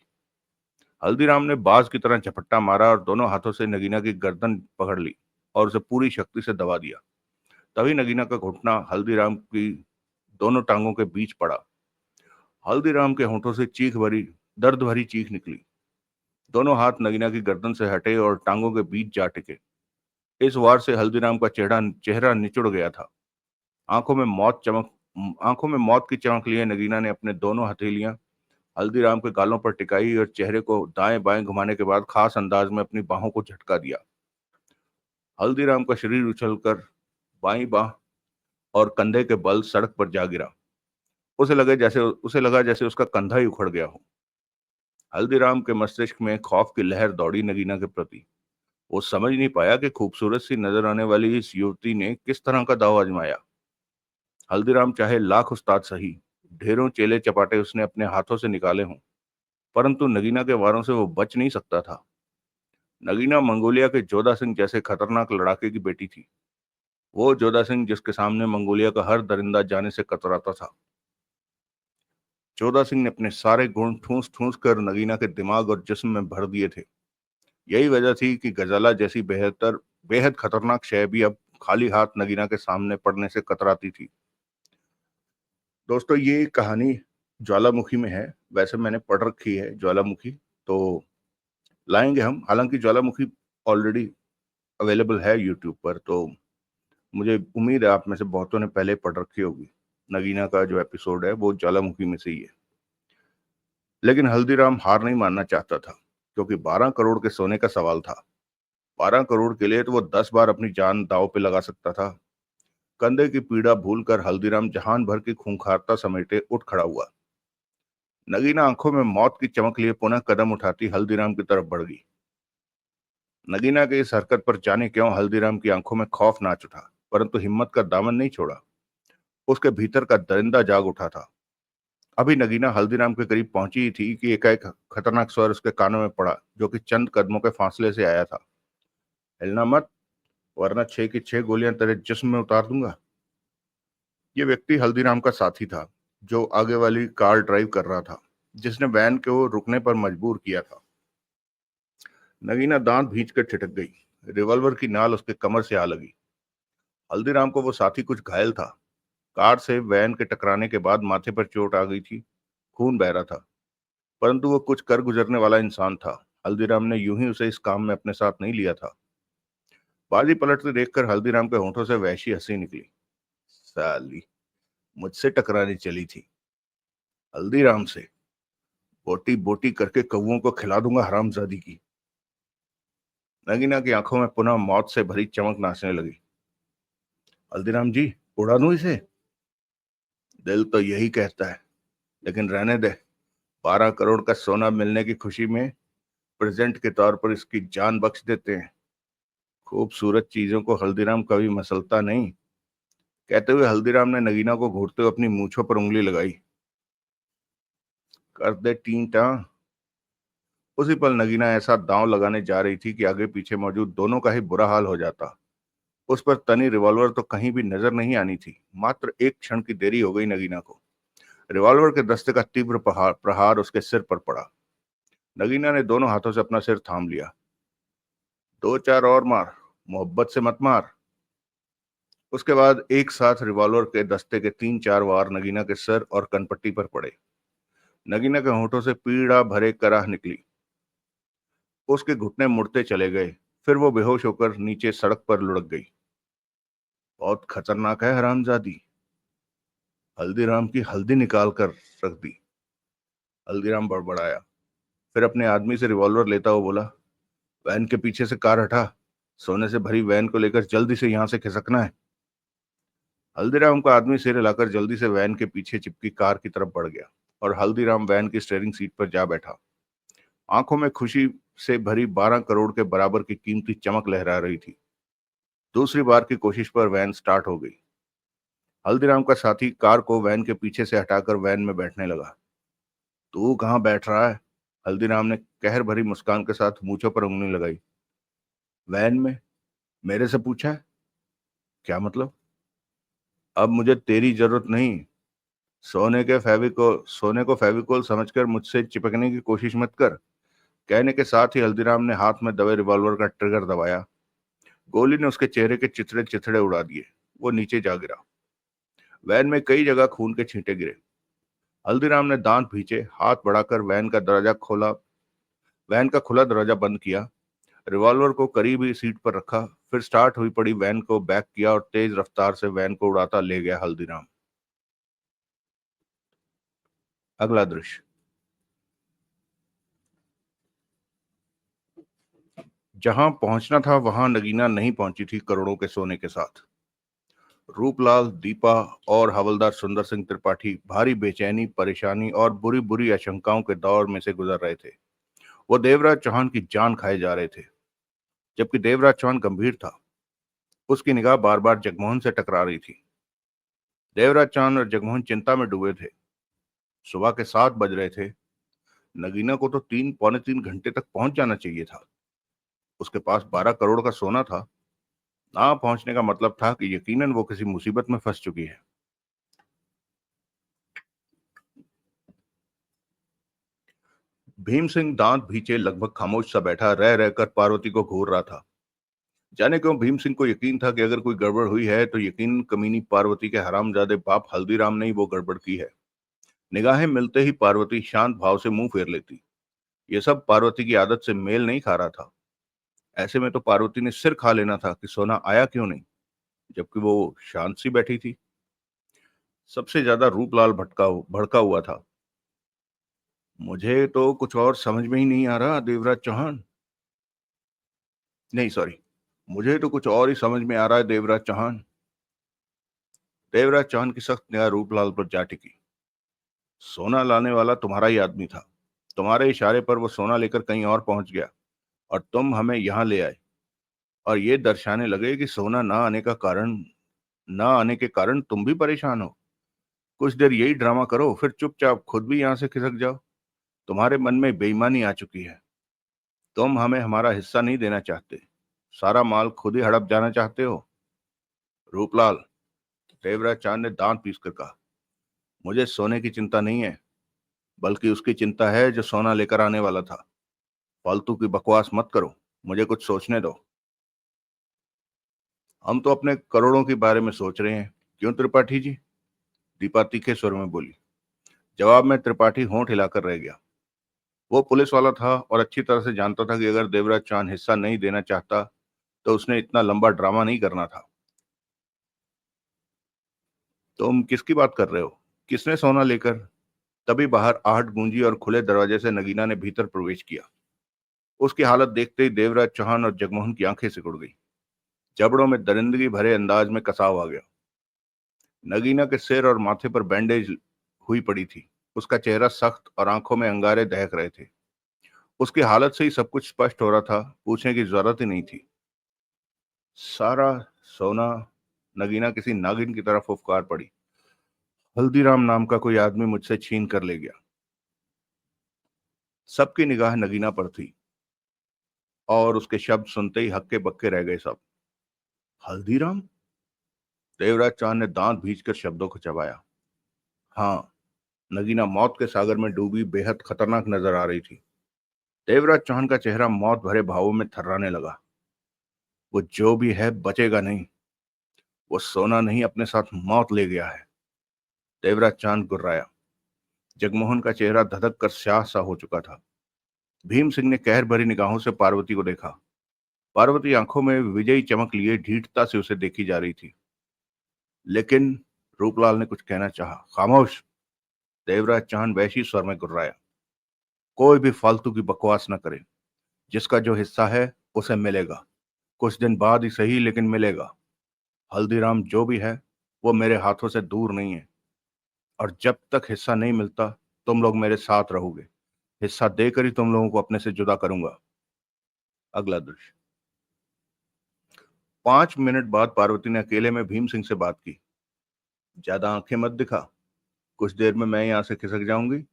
[SPEAKER 1] हल्दीराम ने बाज की तरह झपट्टा मारा और दोनों हाथों से नगीना की गर्दन पकड़ ली और उसे पूरी शक्ति से दबा दिया। तभी नगीना का घुटना हल्दीराम की दोनों टांगों के बीच पड़ा। हल्दीराम के होंठों से दर्द भरी चीख निकली। दोनों हाथ नगीना की गर्दन से हटे और टांगों के बीच जा टिके। इस वार से हल्दीराम का चेहरा चेहरा निचुड़ गया था। आंखों में मौत चमक आंखों में मौत की चमक लिए नगीना ने अपने दोनों हथेलियां हल्दीराम के गालों पर टिकाई और चेहरे को दाएं बाएं घुमाने के बाद खास अंदाज में अपनी बाहों को झटका दिया। हल्दीराम का शरीर उछलकर बाईं बाह और कंधे के बल सड़क पर जा गिरा। उसे लगा जैसे उसका कंधा ही उखड़ गया हो। हल्दीराम के मस्तिष्क में खौफ की लहर दौड़ी नगीना के प्रति। वो समझ नहीं पाया कि खूबसूरत सी नजर आने वाली इस युवती ने किस तरह का दाव आजमाया। हल्दीराम चाहे लाख उस्ताद सही, ढेरों चेले चपाटे उसने अपने हाथों से निकाले हों, परंतु नगीना के वारों से वो बच नहीं सकता था। नगीना मंगोलिया के जोधा सिंह जैसे खतरनाक लड़ाके की बेटी थी। वो जोधा सिंह जिसके सामने मंगोलिया का हर दरिंदा जाने से कतराता था। जोधा सिंह ने अपने सारे गुण ठूंस ठूंस कर नगीना के दिमाग और जिस्म में भर दिए थे। यही वजह थी कि गजाला जैसी बेहद खतरनाक शय भी अब खाली हाथ नगीना के सामने पड़ने से कतराती थी। दोस्तों, ये कहानी ज्वालामुखी में है। वैसे मैंने पढ़ रखी है ज्वालामुखी, तो लाएंगे हम। हालांकि ज्वालामुखी ऑलरेडी अवेलेबल है यूट्यूब पर, तो मुझे उम्मीद है आप में से बहुतों ने पहले पढ़ रखी होगी। नगीना का जो एपिसोड है वो ज्वालामुखी में से ही है। लेकिन हल्दीराम हार नहीं मानना चाहता था, क्योंकि 12 करोड़ के सोने का सवाल था। 12 करोड़ के लिए तो वो 10 बार अपनी जान दांव पे लगा सकता था। कंधे की पीड़ा भूलकर हल्दीराम जहान भर की खूंखारता समेटे उठ खड़ा हुआ। नगीना आंखों में मौत की चमक लिए पुनः कदम उठाती हल्दीराम की तरफ बढ़ गई। नगीना के इस हरकत पर जाने क्यों हल्दीराम की आंखों में खौफ नाच उठा, परंतु हिम्मत का दामन नहीं छोड़ा। उसके भीतर का दरिंदा जाग उठा था। अभी नगीना हल्दीराम के करीब पहुंची ही थी कि एकाएक खतरनाक स्वर उसके कानों में पड़ा, जो कि चंद कदमों के फासले से आया था। हिलना मत, वरना 6 की 6 गोलियां तेरे जिस्म में उतार दूंगा। ये व्यक्ति हल्दीराम का साथी था, जो आगे वाली कार ड्राइव कर रहा था, जिसने वैन को रुकने पर मजबूर किया था। नगीना दांत भींच कर ठिठक गई। रिवॉल्वर की नाल उसके कमर से आ लगी। हल्दीराम को वो साथी कुछ घायल था। कार से वैन के टकराने के बाद माथे पर चोट आ गई थी। खून बह रहा था, परंतु वो कुछ कर गुजरने वाला इंसान था। हल्दीराम ने यूं ही उसे इस काम में अपने साथ नहीं लिया था। बाजी पलटते देखकर हल्दीराम के होंठों से वहशी हंसी निकली। साली, मुझसे टकराने चली थी। हल्दीराम से बोटी बोटी करके कौओं को खिला दूंगा हरामजादी की। नगीना की आंखों में पुनः मौत से भरी चमक नाचने लगी। हल्दीराम जी, उड़ा दूं इसे? दिल तो यही कहता है, लेकिन रहने दे। 12 करोड़ का सोना मिलने की खुशी में प्रेजेंट के तौर पर इसकी जान बख्श देते हैं। खूबसूरत चीजों को हल्दीराम कभी मसलता नहीं। कहते हुए हल्दीराम ने नगीना को घूरते हुए अपनी मूंछों पर उंगली लगाई। कर दे टीं टां। उसी पल नगीना ऐसा दांव लगाने जा रही थी कि आगे पीछे मौजूद दोनों का ही बुरा हाल हो जाता। उस पर तनी रिवॉल्वर तो कहीं भी नजर नहीं आनी थी। मात्र एक क्षण की देरी हो गई नगीना को। रिवॉल्वर के दस्ते का तीव्र प्रहार प्रहार उसके सिर पर पड़ा। नगीना ने दोनों हाथों से अपना सिर थाम लिया। दो चार और मार, मोहब्बत से मत मार। उसके बाद एक साथ रिवॉल्वर के दस्ते के 3-4 वार नगीना के सर और कनपट्टी पर पड़े। नगीना के होंठों से पीड़ा भरे कराह निकली। उसके घुटने मुड़ते चले गए। फिर वो बेहोश होकर नीचे सड़क पर लुढ़क गई। बहुत खतरनाक है हरामजादी। हल्दीराम की हल्दी निकाल कर रख दी। हल्दीराम बड़बड़ाया। फिर अपने आदमी से रिवॉल्वर लेता हुआ बोला, वैन के पीछे से कार हटा। सोने से भरी वैन को लेकर जल्दी से यहां से खिसकना है। हल्दीराम का आदमी सिर हिलाकर जल्दी से वैन के पीछे चिपकी कार की तरफ बढ़ गया और हल्दीराम वैन की स्टीयरिंग सीट पर जा बैठा। आंखों में खुशी से भरी 12 करोड़ के बराबर की कीमती चमक लहरा रही थी। दूसरी बार की कोशिश पर वैन स्टार्ट हो गई। हल्दीराम का साथी कार को वैन के पीछे से हटाकर वैन में बैठने लगा। तू कहाँ बैठ रहा है? हल्दीराम ने कहर भरी मुस्कान के साथ मूंछों पर उंगली लगाई। वैन में? मेरे से पूछा है? क्या मतलब? अब मुझे तेरी जरूरत नहीं। सोने को फेविकोल समझकर मुझसे चिपकने की कोशिश मत कर। कहने के साथ ही हल्दीराम ने हाथ में दबे रिवॉल्वर का ट्रिगर दबाया। गोली ने उसके चेहरे के चिथड़े चिथड़े उड़ा दिए। वो नीचे जा गिरा। वैन में कई जगह खून के छींटे गिरे। हल्दीराम ने दांत भींचे, हाथ बढ़ाकर वैन का खुला दरवाजा बंद किया। रिवॉल्वर को करीब ही सीट पर रखा। फिर स्टार्ट हुई पड़ी वैन को बैक किया और तेज रफ्तार से वैन को उड़ाता ले गया हल्दीराम। अगला दृश्य। जहां पहुंचना था वहां नगीना नहीं पहुंची थी करोड़ों के सोने के साथ। रूपलाल, दीपा और हवलदार सुंदर सिंह त्रिपाठी भारी बेचैनी, परेशानी और बुरी बुरी आशंकाओं के दौर में से गुजर रहे थे। वो देवराज चौहान की जान खाए जा रहे थे। जबकि देवराज चौहान गंभीर था। उसकी निगाह बार बार जगमोहन से टकरा रही थी। देवराज चौहान और जगमोहन चिंता में डूबे थे। सुबह के 7 बज रहे थे। नगीना को तो 3 पौने 3 घंटे तक पहुंच जाना चाहिए था। उसके पास 12 करोड़ का सोना था। ना पहुंचने का मतलब था कि यकीनन वो किसी मुसीबत में फंस चुकी है। भीम सिंह दांत भींचे लगभग खामोश सा बैठा रह रहकर पार्वती को घूर रहा था। जाने क्यों भीम सिंह को यकीन था कि अगर कोई गड़बड़ हुई है तो यकीन कमीनी पार्वती के हरामजादे बाप हल्दीराम ने ही वो गड़बड़ की है। निगाहें मिलते ही पार्वती शांत भाव से मुंह फेर लेती। ये सब पार्वती की आदत से मेल नहीं खा रहा था। ऐसे में तो पार्वती ने सिर खा लेना था कि सोना आया क्यों नहीं, जबकि वो शांत सी बैठी थी। सबसे ज्यादा रूपलाल भटका भड़का हुआ था। मुझे तो कुछ और समझ में ही नहीं आ रहा देवराज चौहान। नहीं, सॉरी, मुझे तो कुछ और ही समझ में आ रहा है देवराज चौहान। देवराज चौहान की सख्त निगाह रूपलाल पर जा टिकी। सोना लाने वाला तुम्हारा ही आदमी था। तुम्हारे इशारे पर वो सोना लेकर कहीं और पहुंच गया और तुम हमें यहां ले आए और ये दर्शाने लगे कि सोना ना आने के कारण तुम भी परेशान हो। कुछ देर यही ड्रामा करो, फिर चुपचाप खुद भी यहां से खिसक जाओ। तुम्हारे मन में बेईमानी आ चुकी है। तुम हमें हमारा हिस्सा नहीं देना चाहते। सारा माल खुद ही हड़प जाना चाहते हो। रूपलाल, देवराज चांद ने दांत पीसकर कहा, मुझे सोने की चिंता नहीं है, बल्कि उसकी चिंता है जो सोना लेकर आने वाला था। फालतू की बकवास मत करो, मुझे कुछ सोचने दो। हम तो अपने करोड़ों के बारे में सोच रहे हैं। क्यों त्रिपाठी जी? दीपा तीखे स्वर में बोली। जवाब में त्रिपाठी होंठ हिलाकर रह गया। वो पुलिस वाला था और अच्छी तरह से जानता था कि अगर देवराज चांद हिस्सा नहीं देना चाहता तो उसने इतना लंबा ड्रामा नहीं करना था। तुम किसकी बात कर रहे हो? किसने सोना लेकर? तभी बाहर आहट गूंजी और खुले दरवाजे से नगीना ने भीतर प्रवेश किया। उसकी हालत देखते ही देवराज चौहान और जगमोहन की आंखें सिकुड़ गई। जबड़ों में दरिंदगी भरे अंदाज में कसाव आ गया। नगीना के सिर और माथे पर बैंडेज हुई पड़ी थी। उसका चेहरा सख्त और आंखों में अंगारे दहक रहे थे। उसकी हालत से ही सब कुछ स्पष्ट हो रहा था, पूछने की जरूरत ही नहीं थी। सारा सोना, नगीना किसी नागिन की तरह फुफकार पड़ी। हल्दीराम नाम का कोई आदमी मुझसे छीन कर ले गया। सबकी निगाह नगीना पर थी और उसके शब्द सुनते ही हक्के बक्के रह गए सब। हल्दीराम? देवराज चांद ने दांत भींचकर शब्दों को चबाया। हाँ, नगीना मौत के सागर में डूबी बेहद खतरनाक नजर आ रही थी। देवराज चौहान का चेहरा मौत भरे भावों में थर्राने लगा। वो जो भी है बचेगा नहीं। वो सोना नहीं, अपने साथ मौत ले गया है। देवराज चांद गुर्राया। जगमोहन का चेहरा धधक कर स्याह सा हो चुका था। भीम सिंह ने कहर भरी निगाहों से पार्वती को देखा। पार्वती आंखों में विजयी चमक लिए ढीठता से उसे देखी जा रही थी। लेकिन रूपलाल ने कुछ कहना चाहा। खामोश! देवराज चांद वैशी स्वर में गुर्राया। कोई भी फालतू की बकवास न करे। जिसका जो हिस्सा है उसे मिलेगा। कुछ दिन बाद ही सही, लेकिन मिलेगा। हल्दीराम जो भी है वो मेरे हाथों से दूर नहीं है। और जब तक हिस्सा नहीं मिलता तुम लोग मेरे साथ रहोगे। हिस्सा देकर ही तुम लोगों को अपने से जुदा करूंगा। अगला दृश्य। 5 मिनट बाद पार्वती ने अकेले में भीम सिंह से बात की। ज्यादा आंखें मत दिखा। कुछ देर में मैं यहाँ से खिसक जाऊंगी।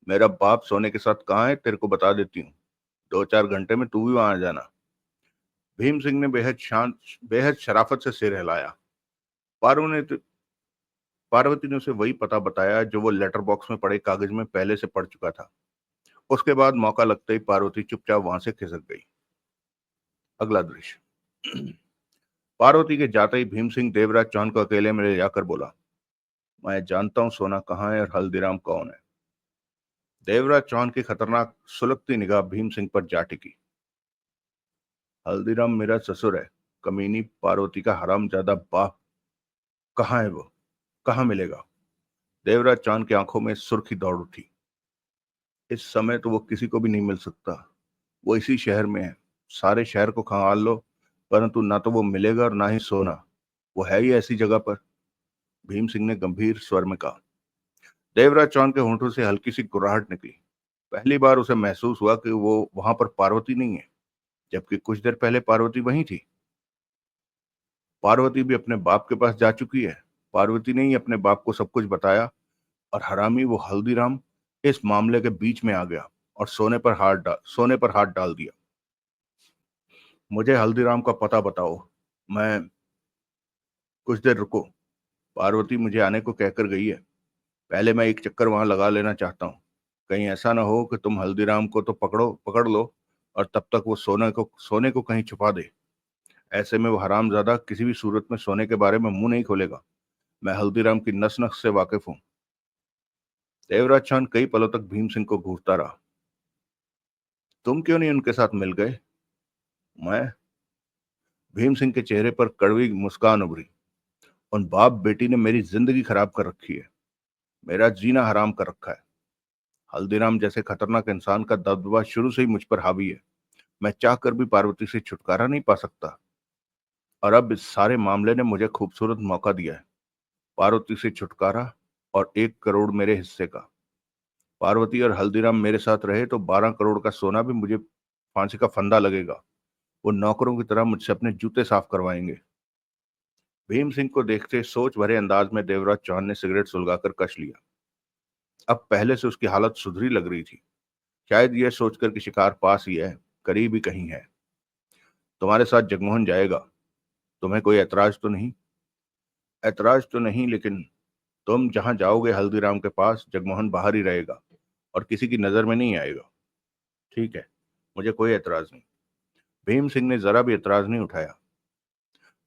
[SPEAKER 1] मेरा बाप सोने के साथ कहाँ है तेरे को बता देती हूँ। 2-4 घंटे में तू भी वहां आ जाना। भीम सिंह ने बेहद शराफत से सिर हिलाया। पारू ने पार्वती ने उसे वही पता बताया जो वो लेटर बॉक्स में पड़े कागज में पहले से पढ़ चुका था। उसके बाद मौका लगते ही पार्वती चुपचाप वहां से खिसक गई। अगला दृश्य। पार्वती के जाते ही भीम सिंह देवराज चौहान को अकेले में ले जाकर बोला, मैं जानता हूं सोना कहाँ है और हल्दीराम कौन है। देवराज चौहान की खतरनाक सुलगती निगाह भीम सिंह पर जा टिकी। हल्दीराम मेरा ससुर है। कमीनी पार्वती का हरामजादा बाप। कहाँ है वो? कहाँ मिलेगा? देवराज चौहान की आंखों में सुर्खी दौड़ उठी। इस समय तो वो किसी को भी नहीं मिल सकता। वो इसी शहर में है। सारे शहर को खंगाल लो, परंतु ना तो वो मिलेगा और ना ही सोना। वो है ही ऐसी जगह पर। भीम सिंह ने गंभीर स्वर में कहा। देवराज चौहान के होंठों से हल्की सी गुर्राहट निकली। पहली बार उसे महसूस हुआ कि वो वहां पर पार्वती नहीं है, जबकि कुछ देर पहले पार्वती वहीं थी। पार्वती भी अपने बाप के पास जा चुकी है। पार्वती ने ही अपने बाप को सब कुछ बताया और हरामी वो हल्दीराम इस मामले के बीच में आ गया और सोने पर हाथ डाल दिया। मुझे हल्दीराम का पता बताओ। मैं कुछ देर रुको। पार्वती मुझे आने को कहकर गई है। पहले मैं एक चक्कर वहां लगा लेना चाहता हूँ। कहीं ऐसा ना हो कि तुम हल्दीराम को तो पकड़ लो और तब तक वो सोने को कहीं छुपा दे। ऐसे में वो हरामजादा किसी भी सूरत में सोने के बारे में मुंह नहीं खोलेगा। मैं हल्दीराम की नस नस से वाकिफ हूँ। देवराज चांद कई पलों तक भीम सिंह को घूरता रहा। तुम क्यों नहीं उनके साथ मिल गए? मैं? भीम सिंह के चेहरे पर कड़वी मुस्कान उभरी। उन बाप बेटी ने मेरी जिंदगी खराब कर रखी है। मेरा जीना हराम कर रखा है। हल्दीराम जैसे खतरनाक इंसान का दबदबा शुरू से ही मुझ पर हावी है। मैं चाहकर भी पार्वती से छुटकारा नहीं पा सकता। और अब इस सारे मामले ने मुझे खूबसूरत मौका दिया है। पार्वती से छुटकारा और 1 करोड़ मेरे हिस्से का। पार्वती और हल्दीराम मेरे साथ रहे तो 12 करोड़ का सोना भी मुझे फांसी का फंदा लगेगा। वो नौकरों की तरह मुझसे अपने जूते साफ करवाएंगे। भीम सिंह को देखते सोच भरे अंदाज में देवराज चौहान ने सिगरेट सुलगाकर कश लिया। अब पहले से उसकी हालत सुधरी लग रही थी। शायद यह सोचकर कि शिकार पास ही है, करीब ही कहीं है। तुम्हारे साथ जगमोहन जाएगा। तुम्हें कोई ऐतराज तो नहीं? ऐतराज तो नहीं, लेकिन तुम जहां जाओगे हल्दीराम के पास जगमोहन बाहर ही रहेगा और किसी की नजर में नहीं आएगा। ठीक है, मुझे कोई ऐतराज नहीं। भीम सिंह ने जरा भी ऐतराज नहीं उठाया।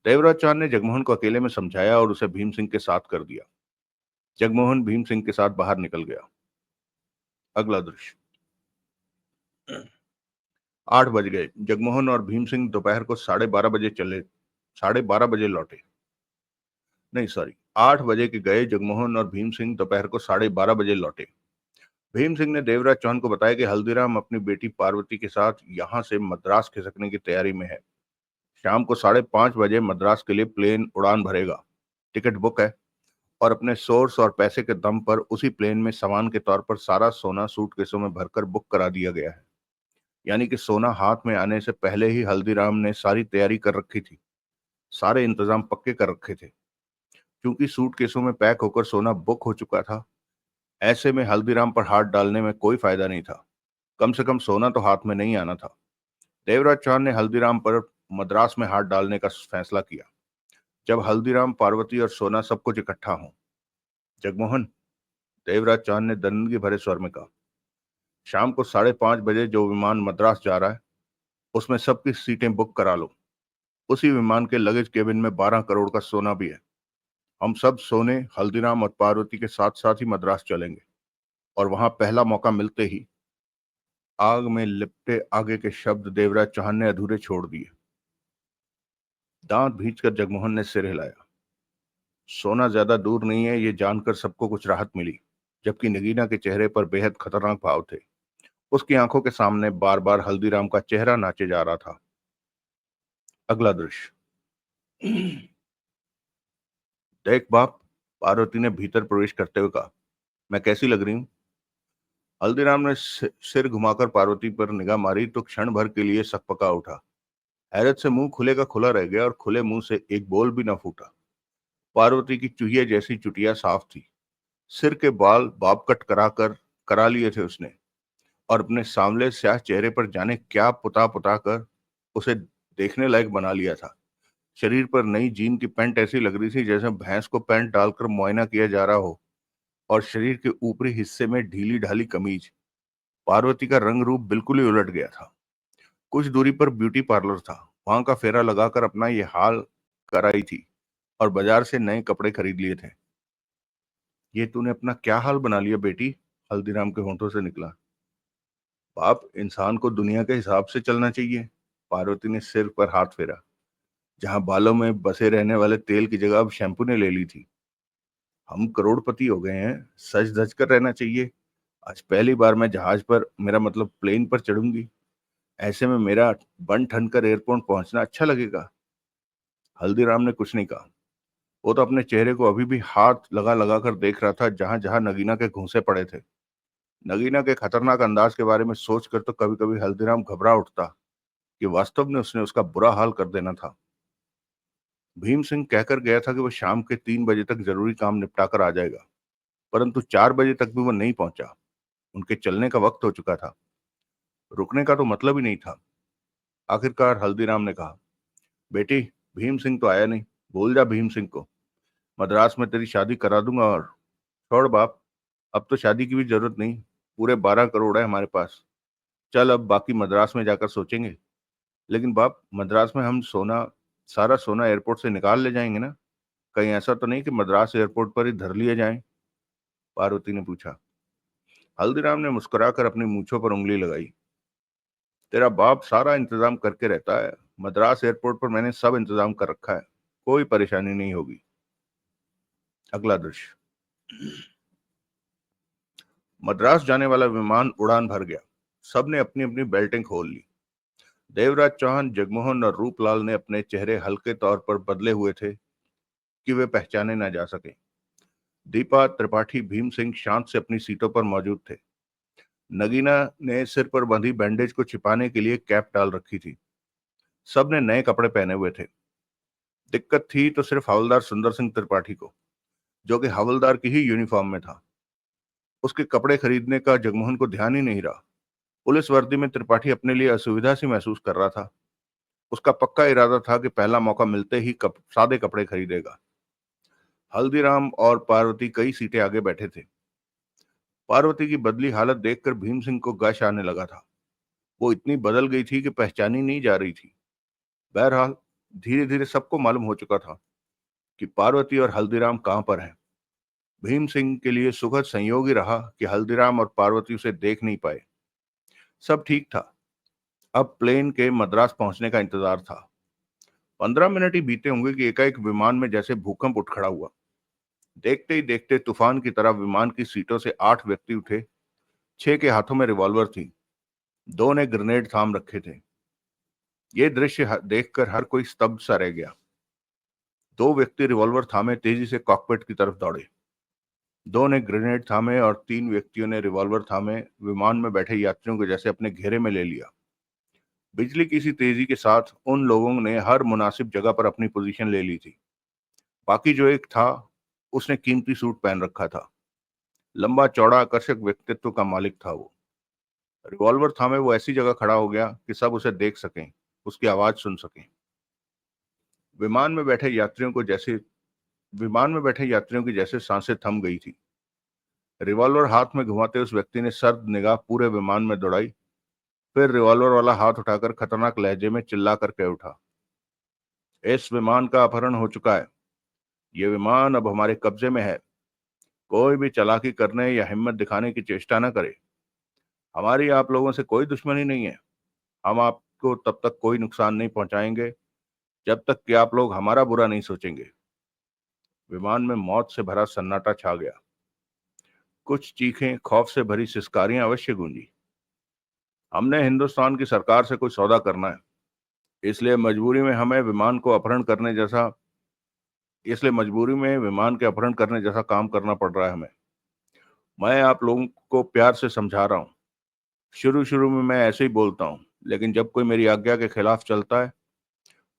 [SPEAKER 1] देवराज चांद ने जगमोहन को अकेले में समझाया और उसे भीम सिंह के साथ कर दिया। जगमोहन भीम सिंह के साथ बाहर निकल गया। अगला दृश्य। 8 बज गए। जगमोहन और भीम सिंह दोपहर को 12:30 बजे लौटे। नहीं, सॉरी, 8 बजे के गए जगमोहन और भीम सिंह दोपहर को 12:30 बजे लौटे। भीम सिंह ने देवराज चौहान को बताया कि हल्दीराम अपनी बेटी पार्वती के साथ यहाँ से मद्रास खिसकने की तैयारी में है। शाम को 5:30 बजे मद्रास के लिए प्लेन उड़ान भरेगा। टिकट बुक है। और अपने सोर्स और पैसे के दम पर उसी प्लेन में सामान के तौर पर सारा सोना सूटकेसों में भरकर बुक करा दिया गया है। यानी कि सोना हाथ में आने से पहले ही हल्दीराम ने सारी तैयारी कर रखी थी। सारे इंतजाम पक्के कर रखे थे। क्योंकि सूटकेसों में पैक होकर सोना बुक हो चुका था, ऐसे में हल्दीराम पर हाथ डालने में कोई फायदा नहीं था। कम से कम सोना तो हाथ में नहीं आना था। देवराज चौहान ने हल्दीराम पर मद्रास में हाथ डालने का फैसला किया जब हल्दीराम, पार्वती और सोना सब कुछ इकट्ठा हो। जगमोहन, देवराज चौहान ने दरिंदगी भरे स्वर में कहा, शाम को 5:30 बजे जो विमान मद्रास जा रहा है उसमें सबकी सीटें बुक करा लो। उसी विमान के लगेज केबिन में 12 करोड़ का सोना भी है। हम सब सोने, हल्दीराम और पार्वती के साथ साथ ही मद्रास चलेंगे और वहां पहला मौका मिलते ही। आग में लिपटे आगे के शब्द देवराज चौहान ने अधूरे छोड़ दिए। दांत भींचकर जगमोहन ने सिर हिलाया। सोना ज्यादा दूर नहीं है, ये जानकर सबको कुछ राहत मिली, जबकि नगीना के चेहरे पर बेहद खतरनाक भाव थे। उसकी आंखों के सामने बार बार हल्दीराम का चेहरा नाचे जा रहा था। अगला दृश्य। देख बाप, पार्वती ने भीतर प्रवेश करते हुए कहा, मैं कैसी लग रही हूं? हल्दीराम ने सिर घुमाकर पार्वती पर निगाह मारी तो क्षण भर के लिए सकपका उठा। हैरत से मुंह खुले का खुला रह गया और खुले मुंह से एक बोल भी न फूटा। पार्वती की चुहिया जैसी चुटिया साफ थी। सिर के बाल बाब कट करा लिए थे उसने, और अपने सांवले स्याह चेहरे पर जाने क्या पुता पुता कर उसे देखने लायक बना लिया था। शरीर पर नई जीन की पैंट ऐसी लग रही थी जैसे भैंस को पैंट डालकर मुआयना किया जा रहा हो, और शरीर के ऊपरी हिस्से में ढीली ढाली कमीज। पार्वती का रंग रूप बिल्कुल ही उलट गया था। कुछ दूरी पर ब्यूटी पार्लर था। वहां का फेरा लगाकर अपना ये हाल कराई थी और बाजार से नए कपड़े खरीद लिए थे। ये तूने अपना क्या हाल बना लिया बेटी? हल्दीराम के होंठों से निकला। बाप, इंसान को दुनिया के हिसाब से चलना चाहिए। पार्वती ने सिर पर हाथ फेरा। जहां बालों में बसे रहने वाले तेल की जगह अब शैम्पू ने ले ली थी। हम करोड़पति हो गए हैं, सज धज कर रहना चाहिए। आज पहली बार मैं जहाज पर, मेरा मतलब प्लेन पर चढ़ूंगी। ऐसे में मेरा बन ठन कर एयरपोर्ट पहुंचना अच्छा लगेगा। हल्दीराम ने कुछ नहीं कहा। वो तो अपने चेहरे को अभी भी हाथ लगा लगा कर देख रहा था जहां जहां नगीना के घूंसे पड़े थे। नगीना के खतरनाक अंदाज के बारे में सोचकर तो कभी कभी हल्दीराम घबरा उठता कि वास्तव में उसने उसका बुरा हाल कर देना था। भीम सिंह कहकर गया था कि वो शाम के 3 बजे तक जरूरी काम निपटा कर आ जाएगा, परंतु 4 बजे तक भी वो नहीं पहुंचा। उनके चलने का वक्त हो चुका था। रुकने का तो मतलब ही नहीं था। आखिरकार हल्दीराम ने कहा, बेटी, भीम सिंह तो आया नहीं। भूल जा भीम सिंह को। मद्रास में तेरी शादी करा दूंगा। और छोड़ बाप, अब तो शादी की भी जरूरत नहीं। पूरे 12 करोड़ है हमारे पास। चल, अब बाकी मद्रास में जाकर सोचेंगे। लेकिन बाप, मद्रास में हम सारा सोना एयरपोर्ट से निकाल ले जाएंगे ना? कहीं ऐसा तो नहीं कि मद्रास एयरपोर्ट पर ही धर लिए जाएं? पार्वती ने पूछा। हल्दीराम ने मुस्कुराकर अपनी मूंछों पर उंगली लगाई। तेरा बाप सारा इंतजाम करके रहता है। मद्रास एयरपोर्ट पर मैंने सब इंतजाम कर रखा है। कोई परेशानी नहीं होगी। अगला दृश्य। मद्रास जाने वाला विमान उड़ान भर गया। सबने अपनी अपनी बेल्टें खोल ली। देवराज चौहान, जगमोहन और रूपलाल ने अपने चेहरे हल्के तौर पर बदले हुए थे कि वे पहचाने न जा सके। दीपा, त्रिपाठी, भीम सिंह शांत से अपनी सीटों पर मौजूद थे। नगीना ने सिर पर बंधी बैंडेज को छिपाने के लिए कैप डाल रखी थी। सब ने नए कपड़े पहने हुए थे। दिक्कत थी तो सिर्फ हवलदार सुंदर सिंह त्रिपाठी को, जो कि हवलदार की ही यूनिफॉर्म में था। उसके कपड़े खरीदने का जगमोहन को ध्यान ही नहीं रहा। पुलिस वर्दी में त्रिपाठी अपने लिए असुविधा सी महसूस कर रहा था। उसका पक्का इरादा था कि पहला मौका मिलते ही सादे कपड़े खरीदेगा। हल्दीराम और पार्वती कई सीटें आगे बैठे थे। पार्वती की बदली हालत देखकर भीम सिंह को गश आने लगा था। वो इतनी बदल गई थी कि पहचानी नहीं जा रही थी। बहरहाल, धीरे धीरे सबको मालूम हो चुका था कि पार्वती और हल्दीराम कहां पर हैं। भीम सिंह के लिए सुखद संयोग ही रहा कि हल्दीराम और पार्वती उसे देख नहीं पाए। सब ठीक था। अब प्लेन के मद्रास पहुंचने का इंतजार था। 15 मिनट ही बीते होंगे कि एकाएक विमान में जैसे भूकंप उठ खड़ा हुआ। देखते ही देखते तूफान की तरह विमान की सीटों से 8 व्यक्ति उठे 6 के हाथों में रिवॉल्वर थी, 2 ने ग्रेनेड थाम रखे थे। ये दृश्य देखकर हर कोई स्तब्ध सा रह गया। 2 व्यक्ति रिवॉल्वर थामे तेजी से कॉकपिट की तरफ दौड़े। 2 ने ग्रेनेड थामे और 3 व्यक्तियों ने रिवॉल्वर थामे विमान में बैठे यात्रियों को जैसे अपने घेरे में ले लिया। बिजली की सी तेजी के साथ उन लोगों ने हर मुनासिब जगह पर अपनी पोजीशन ले ली थी। बाकी जो एक था, उसने कीमती सूट पहन रखा था। लंबा चौड़ा आकर्षक व्यक्तित्व का मालिक था वो। रिवॉल्वर थामे वो ऐसी जगह खड़ा हो गया कि सब उसे देख सकें, उसकी आवाज सुन सकें। विमान में बैठे यात्रियों को जैसे विमान में बैठे यात्रियों की जैसे सांसें थम गई थी। रिवॉल्वर हाथ में घुमाते उस व्यक्ति ने सर्द निगाह पूरे विमान में दौड़ाई, फिर रिवॉल्वर वाला हाथ उठाकर खतरनाक लहजे में चिल्ला कर कह उठा, इस विमान का अपहरण हो चुका है। ये विमान अब हमारे कब्जे में है। कोई भी चालाकी करने या हिम्मत दिखाने की चेष्टा न करे। हमारी आप लोगों से कोई दुश्मनी नहीं है। हम आपको तब तक कोई नुकसान नहीं पहुंचाएंगे जब तक कि आप लोग हमारा बुरा नहीं सोचेंगे। विमान में मौत से भरा सन्नाटा छा गया। कुछ चीखें, खौफ से भरी सिसकारियां अवश्य गूंजी। हमने हिंदुस्तान की सरकार से कोई सौदा करना है, इसलिए मजबूरी में हमें विमान को अपहरण करने जैसा इसलिए मजबूरी में विमान के अपहरण करने जैसा काम करना पड़ रहा है हमें। मैं आप लोगों को प्यार से समझा रहा हूँ। शुरू शुरू में मैं ऐसे ही बोलता हूँ, लेकिन जब कोई मेरी आज्ञा के खिलाफ चलता है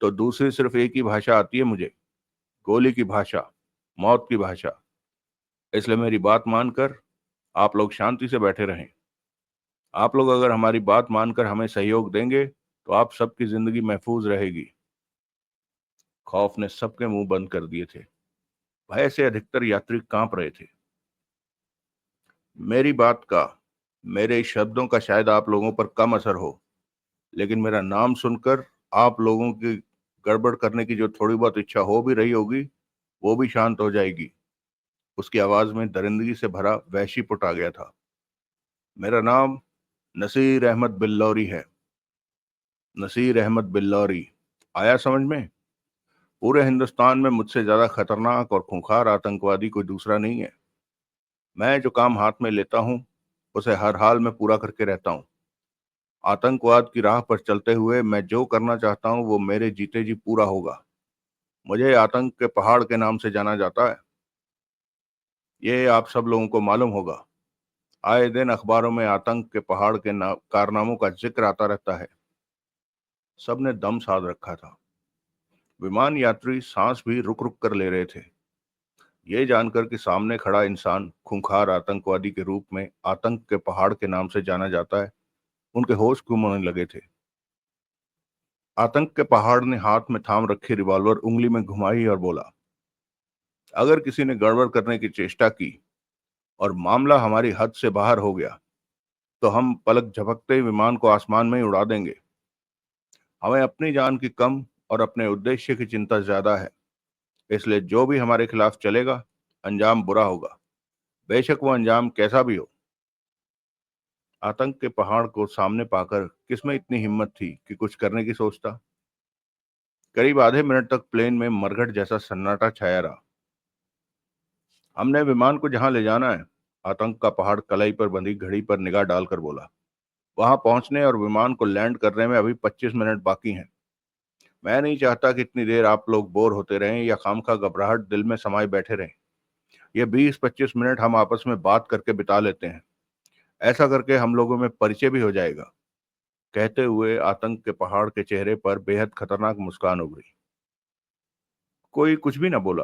[SPEAKER 1] तो दूसरी सिर्फ एक ही भाषा आती है मुझे, गोली की भाषा, मौत की भाषा। इसलिए मेरी बात मानकर आप लोग शांति से बैठे रहें। आप लोग अगर हमारी बात मानकर हमें सहयोग देंगे तो आप सबकी जिंदगी महफूज रहेगी। खौफ ने सबके मुंह बंद कर दिए थे। भय से अधिकतर यात्री कांप रहे थे। मेरी बात का, मेरे इस शब्दों का शायद आप लोगों पर कम असर हो, लेकिन मेरा नाम सुनकर आप लोगों की गड़बड़ करने की जो थोड़ी बहुत इच्छा हो भी रही होगी, वो भी शांत हो जाएगी। उसकी आवाज में दरिंदगी से भरा वहशीपुट आ गया था। मेरा नाम नसीर अहमद बिल्लौरी है। नसीर अहमद बिल्लौरी। आया समझ में? पूरे हिंदुस्तान में मुझसे ज्यादा खतरनाक और खूंखार आतंकवादी कोई दूसरा नहीं है। मैं जो काम हाथ में लेता हूं, उसे हर हाल में पूरा करके रहता हूं। आतंकवाद की राह पर चलते हुए मैं जो करना चाहता हूं वो मेरे जीते जी पूरा होगा। मुझे आतंक के पहाड़ के नाम से जाना जाता है। ये आप सब लोगों को मालूम होगा। आए दिन अखबारों में आतंक के पहाड़ के कारनामों का जिक्र आता रहता है। सबने दम साध रखा था। विमान यात्री सांस भी रुक रुक कर ले रहे थे, ये जानकर कि सामने खड़ा इंसान खूंखार आतंकवादी के रूप में आतंक के पहाड़ के नाम से जाना जाता है। उनके होश गुम होने लगे थे। आतंक के पहाड़ ने हाथ में थाम रखी रिवॉल्वर उंगली में घुमाई और बोला, अगर किसी ने गड़बड़ करने की चेष्टा की और मामला हमारी हद से बाहर हो गया तो हम पलक झपकते ही विमान को आसमान में ही उड़ा देंगे। हमें अपनी जान की कम और अपने उद्देश्य की चिंता ज्यादा है। इसलिए जो भी हमारे खिलाफ चलेगा, अंजाम बुरा होगा, बेशक वो अंजाम कैसा भी हो। आतंक के पहाड़ को सामने पाकर किसमें इतनी हिम्मत थी कि कुछ करने की सोचता। करीब आधे मिनट तक प्लेन में मरघट जैसा सन्नाटा छाया रहा। हमने विमान को जहां ले जाना है, आतंक का पहाड़ कलाई पर बंधी घड़ी पर निगाह डालकर बोला, वहां पहुंचने और विमान को लैंड करने में अभी 25 मिनट बाकी हैं। मैं नहीं चाहता कि इतनी देर आप लोग बोर होते रहें या खामखा घबराहट दिल में समाये बैठे रहें। ये 20-25 मिनट हम आपस में बात करके बिता लेते हैं। ऐसा करके हम लोगों में परिचय भी हो जाएगा। कहते हुए आतंक के पहाड़ के चेहरे पर बेहद खतरनाक मुस्कान उभरी। कोई कुछ भी न बोला।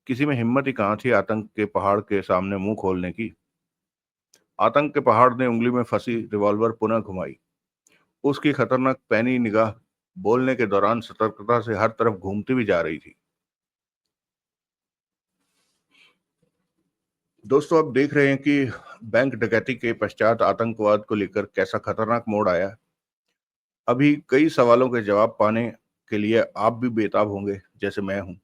[SPEAKER 1] किसी में हिम्मत ही कहाँ थी आतंक के पहाड़ के सामने मुंह खोलने की। आतंक के पहाड़ ने उंगली में फंसी रिवॉल्वर पुनः घुमाई। उसकी खतरनाक पैनी निगाह बोलने के दौरान सतर्कता से हर तरफ घूमती भी जा रही थी। दोस्तों, अब देख रहे हैं कि बैंक डकैती के पश्चात आतंकवाद को लेकर कैसा खतरनाक मोड़ आया। अभी कई सवालों के जवाब पाने के लिए आप भी बेताब होंगे, जैसे मैं हूं।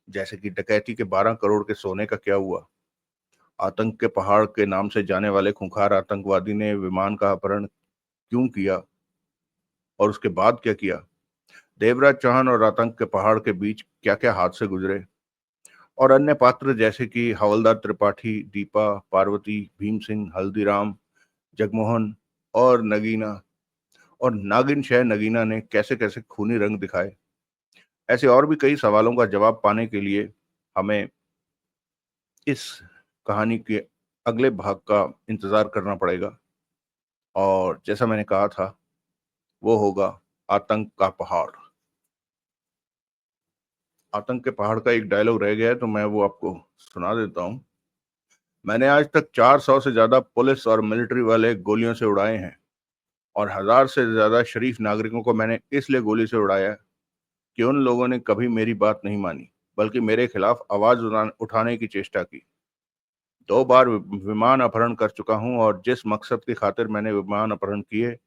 [SPEAKER 1] जैसे कि डकैती के 12 करोड़ के सोने का क्या हुआ? आतंक के पहाड़ के नाम से जाने वाले खूंखार आतंकवादी ने विमान का अपहरण क्यों किया और उसके बाद क्या किया? देवराज चौहान और आतंक के पहाड़ के बीच क्या क्या हादसे गुजरे? और अन्य पात्र जैसे कि हवलदार त्रिपाठी, दीपा, पार्वती, भीम सिंह, हल्दीराम, जगमोहन और नगीना और नागिन शह नगीना ने कैसे कैसे खूनी रंग दिखाए। ऐसे और भी कई सवालों का जवाब पाने के लिए हमें इस कहानी के अगले भाग का इंतजार करना पड़ेगा। और जैसा मैंने कहा था, वो होगा आतंक का पहाड़। आतंक के पहाड़ का एक डायलॉग रह गया है, तो मैं वो आपको सुना देता हूँ। मैंने आज तक 400 से ज्यादा पुलिस और मिलिट्री वाले गोलियों से उड़ाए हैं, और 1000 से ज्यादा शरीफ नागरिकों को मैंने इसलिए गोली से उड़ाया कि उन लोगों ने कभी मेरी बात नहीं मानी, बल्कि मेरे खिलाफ आवाज उठाने की चेष्टा की। 2 बार विमान अपहरण कर चुका हूं, और जिस मकसद की खातिर मैंने विमान अपहरण किए,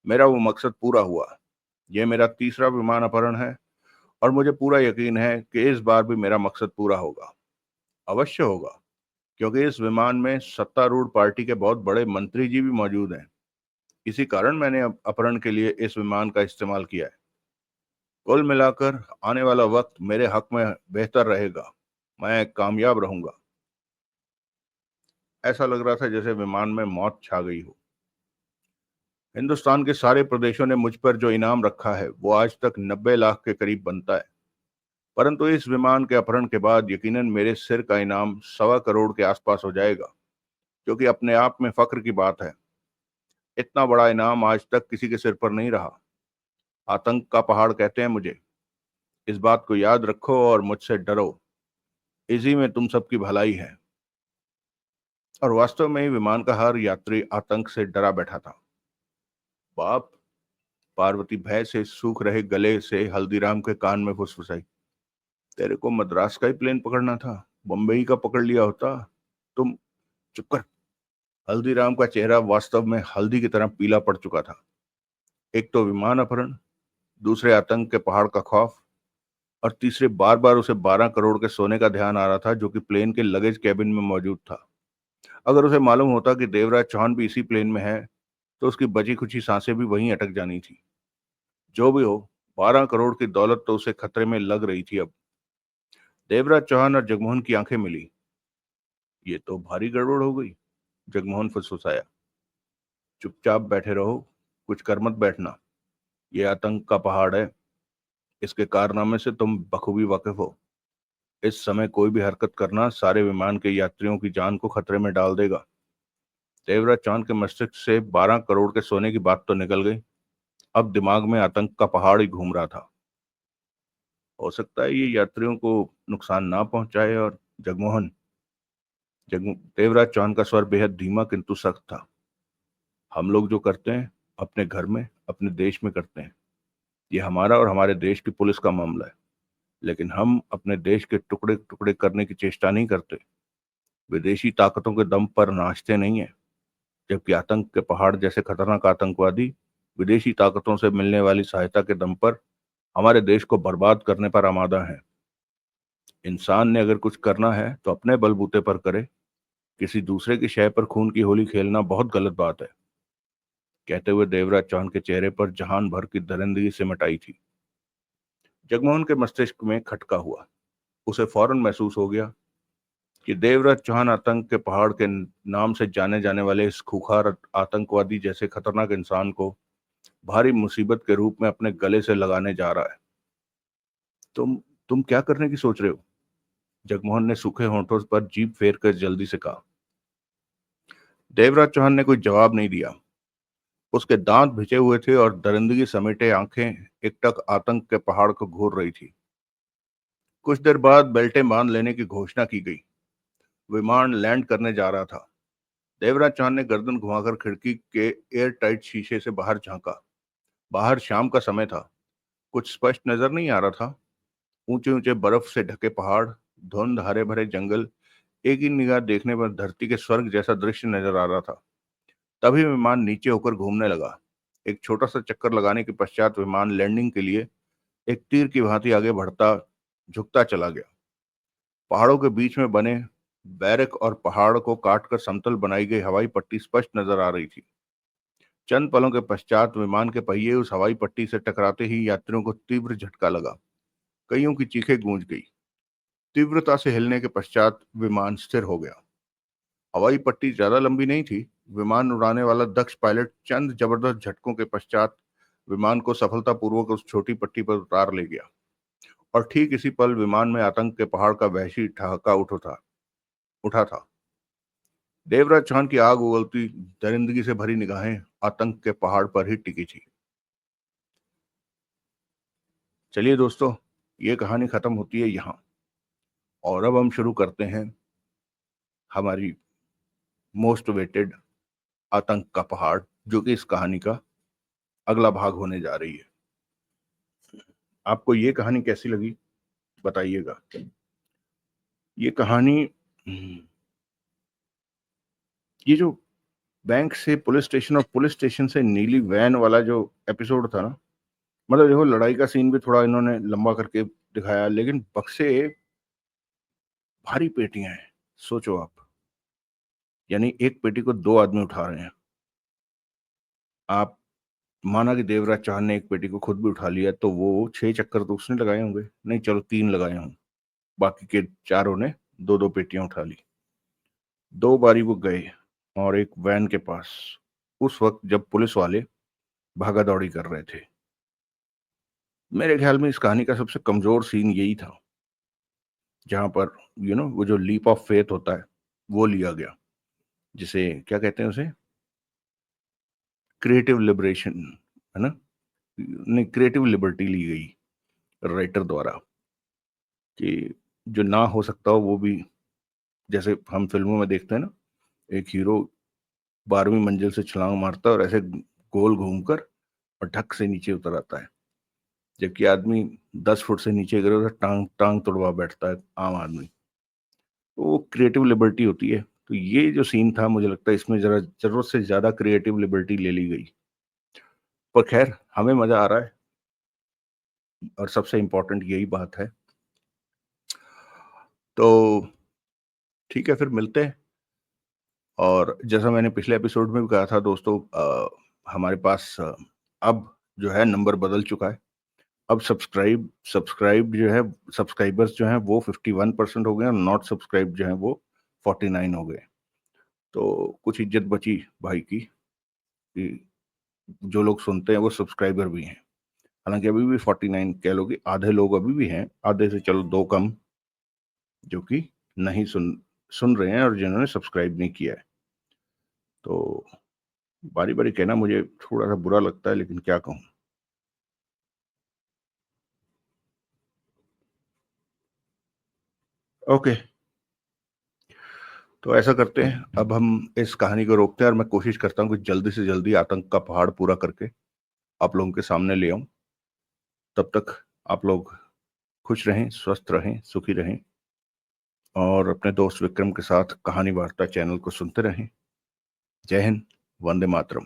[SPEAKER 1] मेरा वो मकसद पूरा हुआ। यह मेरा तीसरा विमान अपहरण है, और मुझे पूरा यकीन है कि इस बार भी मेरा मकसद पूरा होगा। अवश्य होगा, क्योंकि इस विमान में सत्तारूढ़ पार्टी के बहुत बड़े मंत्री जी भी मौजूद हैं। इसी कारण मैंने अपहरण के लिए इस विमान का इस्तेमाल किया है। कुल मिलाकर आने वाला वक्त मेरे हक में बेहतर रहेगा। मैं कामयाब रहूंगा। ऐसा लग रहा था जैसे विमान में मौत छा गई हो। हिंदुस्तान के सारे प्रदेशों ने मुझ पर जो इनाम रखा है, वो आज तक 90 लाख के करीब बनता है। परंतु इस विमान के अपहरण के बाद यकीनन मेरे सिर का इनाम 1.25 करोड़ के आसपास हो जाएगा, जो कि अपने आप में फक्र की बात है। इतना बड़ा इनाम आज तक किसी के सिर पर नहीं रहा। आतंक का पहाड़ कहते हैं मुझे। इस बात को याद रखो और मुझसे डरो। इसी में तुम सबकी भलाई है। और वास्तव में ही विमान का हर यात्री आतंक से डरा बैठा था। बाप, पार्वती भय से सूख रहे गले से हल्दीराम के कान में फुसफुसाई, तेरे को मद्रास का ही प्लेन पकड़ना था, बम्बई का पकड़ लिया होता। तुम चुप कर। हल्दीराम का चेहरा वास्तव में हल्दी की तरह पीला पड़ चुका था। एक तो विमान अपहरण, दूसरे आतंक के पहाड़ का खौफ, और तीसरे बार बार उसे 12 करोड़ के सोने का ध्यान आ रहा था, जो कि प्लेन के लगेज कैबिन में मौजूद था। अगर उसे मालूम होता कि देवराज चौहान भी इसी प्लेन में है, तो उसकी बची खुची सांसें भी वहीं अटक जानी थी। जो भी हो, 12 करोड़ की दौलत तो उसे खतरे में लग रही थी अब। देवराज चौहान और जगमोहन की आंखें मिली। ये तो भारी गड़बड़ हो गई, जगमोहन फुसफुसाया। चुपचाप बैठे रहो, कुछ कर मत बैठना। ये आतंक का पहाड़ है। इसके कारनामे से तुम बखूबी वाकिफ हो। इस समय कोई भी हरकत करना सारे विमान के यात्रियों की जान को खतरे में डाल देगा। देवराज चौहान के मस्तिष्क से 12 करोड़ के सोने की बात तो निकल गई। अब दिमाग में आतंक का पहाड़ ही घूम रहा था। हो सकता है ये यात्रियों को नुकसान ना पहुंचाए। और जगमोहन, देवराज चौहान का स्वर बेहद धीमा किंतु सख्त था, हम लोग जो करते हैं अपने घर में, अपने देश में करते हैं। ये हमारा और हमारे देश की पुलिस का मामला है। लेकिन हम अपने देश के टुकड़े टुकड़े करने की चेष्टा नहीं करते। विदेशी ताकतों के दम पर नाचते नहीं है। जबकि आतंक के पहाड़ जैसे खतरनाक आतंकवादी विदेशी ताकतों से मिलने वाली सहायता के दम पर हमारे देश को बर्बाद करने पर आमादा है। इंसान ने अगर कुछ करना है तो अपने बलबूते पर करे। किसी दूसरे की शय पर खून की होली खेलना बहुत गलत बात है। कहते हुए देवराज चौहान के चेहरे पर जहान भर की दरिंदगी सिमट आई थी। जगमोहन के मस्तिष्क में खटका हुआ। उसे फौरन महसूस हो गया कि देवराज चौहान आतंक के पहाड़ के नाम से जाने जाने वाले इस खूंखार आतंकवादी जैसे खतरनाक इंसान को भारी मुसीबत के रूप में अपने गले से लगाने जा रहा है। तुम तुम क्या करने की सोच रहे हो? जगमोहन ने सूखे होंठों पर जीभ फेर कर जल्दी से कहा। देवराज चौहान ने कोई जवाब नहीं दिया। उसके दांत भिजे हुए थे और दरिंदगी समेटे आंखें एकटक आतंक के पहाड़ को घूर रही थी। कुछ देर बाद बेल्टें बांध लेने की घोषणा की गई। विमान लैंड करने जा रहा था। देवराज चौहान ने गर्दन घुमाकर खिड़की के एयर टाइट शीशे से बाहर झांका। बाहर शाम का समय था। कुछ स्पष्ट नजर नहीं आ रहा था। ऊंचे ऊंचे बर्फ से ढके पहाड़, धुंध, हरे भरे जंगल, एक ही निगाह देखने पर धरती के स्वर्ग जैसा दृश्य नजर आ रहा था। तभी विमान नीचे होकर घूमने लगा। एक छोटा सा चक्कर लगाने के पश्चात विमान लैंडिंग के लिए एक तीर की भांति आगे बढ़ता, झुकता चला गया। पहाड़ों के बीच में बने बैरक और पहाड़ को काटकर समतल बनाई गई हवाई पट्टी स्पष्ट नजर आ रही थी। चंद पलों के पश्चात विमान के पहिए उस हवाई पट्टी से टकराते ही यात्रियों को तीव्र झटका लगा। कईयों की चीखें गूंज गई। तीव्रता से हिलने के पश्चात विमान स्थिर हो गया। हवाई पट्टी ज्यादा लंबी नहीं थी। विमान उड़ाने वाला दक्ष पायलट चंद जबरदस्त झटकों के पश्चात विमान को सफलतापूर्वक उस छोटी पट्टी पर उतार ले गया, और ठीक इसी पल विमान में आतंक के पहाड़ का वहशी ठहाका उठा था। देवराज चौहान की आग उगलती, दरिंदगी से भरी निगाहें आतंक के पहाड़ पर ही टिकी थी। चलिए दोस्तों, ये कहानी खत्म होती है यहाँ, और अब हम शुरू करते हैं हमारी मोस्ट वेटेड आतंक का पहाड़, जो कि इस कहानी का अगला भाग होने जा रही है। आपको ये कहानी कैसी लगी बताइएगा। ये कहानी, ये जो बैंक से पुलिस स्टेशन और पुलिस स्टेशन से नीली वैन वाला जो एपिसोड था ना, मतलब देखो लड़ाई का सीन भी थोड़ा इन्होंने लंबा करके दिखाया, लेकिन बक्से भारी पेटियां हैं। सोचो आप, यानी एक पेटी को दो आदमी उठा रहे हैं। आप माना कि देवराज चौहान ने एक पेटी को खुद भी उठा लिया, तो वो 6 चक्कर तो उसने लगाए होंगे, नहीं चलो 3 लगाए हों, बाकी के चारों ने दो दो पेटियां उठा ली। 2 बारी वो गए और एक वैन के पास, उस वक्त जब पुलिस वाले भागा दौड़ी कर रहे थे। मेरे ख्याल में इस कहानी का सबसे कमजोर सीन यही था, जहां पर वो जो लीप ऑफ फेथ होता है वो लिया गया, जिसे क्या कहते हैं, उसे क्रिएटिव लिबरेशन, है ना, नहीं क्रिएटिव लिबर्टी ली गई राइटर द्वारा, कि जो ना हो सकता हो वो भी, जैसे हम फिल्मों में देखते हैं ना, एक हीरो 12वीं मंजिल से छलांग मारता है और ऐसे गोल घूमकर और ढक से नीचे उतर आता है, जबकि आदमी 10 फुट से नीचे गिरे तो टांग टांग तुड़वा बैठता है आम आदमी। तो वो क्रिएटिव लिबर्टी होती है। तो ये जो सीन था, मुझे लगता है इसमें जरा जरूरत से ज्यादा क्रिएटिव लिबर्टी ले ली गई, पर खैर हमें मजा आ रहा है, और सबसे इंपॉर्टेंट यही बात है। तो ठीक है, फिर मिलते हैं। और जैसा मैंने पिछले एपिसोड में भी कहा था दोस्तों, हमारे पास अब जो है नंबर बदल चुका है। अब सब्सक्राइब जो है, सब्सक्राइबर्स जो हैं वो 51% हो गए, और नॉट सब्सक्राइब जो है वो 49 हो गए। तो कुछ इज्जत बची भाई की, कि जो लोग सुनते हैं वो सब्सक्राइबर भी हैं। हालांकि अभी भी 49 कह लो कि आधे लोग अभी भी हैं, आधे से चलो 2 कम, जो कि नहीं सुन रहे हैं और जिन्होंने सब्सक्राइब नहीं किया है। तो बारी बारी कहना मुझे थोड़ा सा बुरा लगता है, लेकिन क्या कहूँ। ओके, तो ऐसा करते हैं, अब हम इस कहानी को रोकते हैं, और मैं कोशिश करता हूँ कि जल्दी से जल्दी आतंक का पहाड़ पूरा करके आप लोगों के सामने ले आऊं। तब तक आप लोग खुश रहें, स्वस्थ रहें, सुखी रहें, और अपने दोस्त विक्रम के साथ कहानी वार्ता चैनल को सुनते रहें। जय हिंद, वंदे मातरम।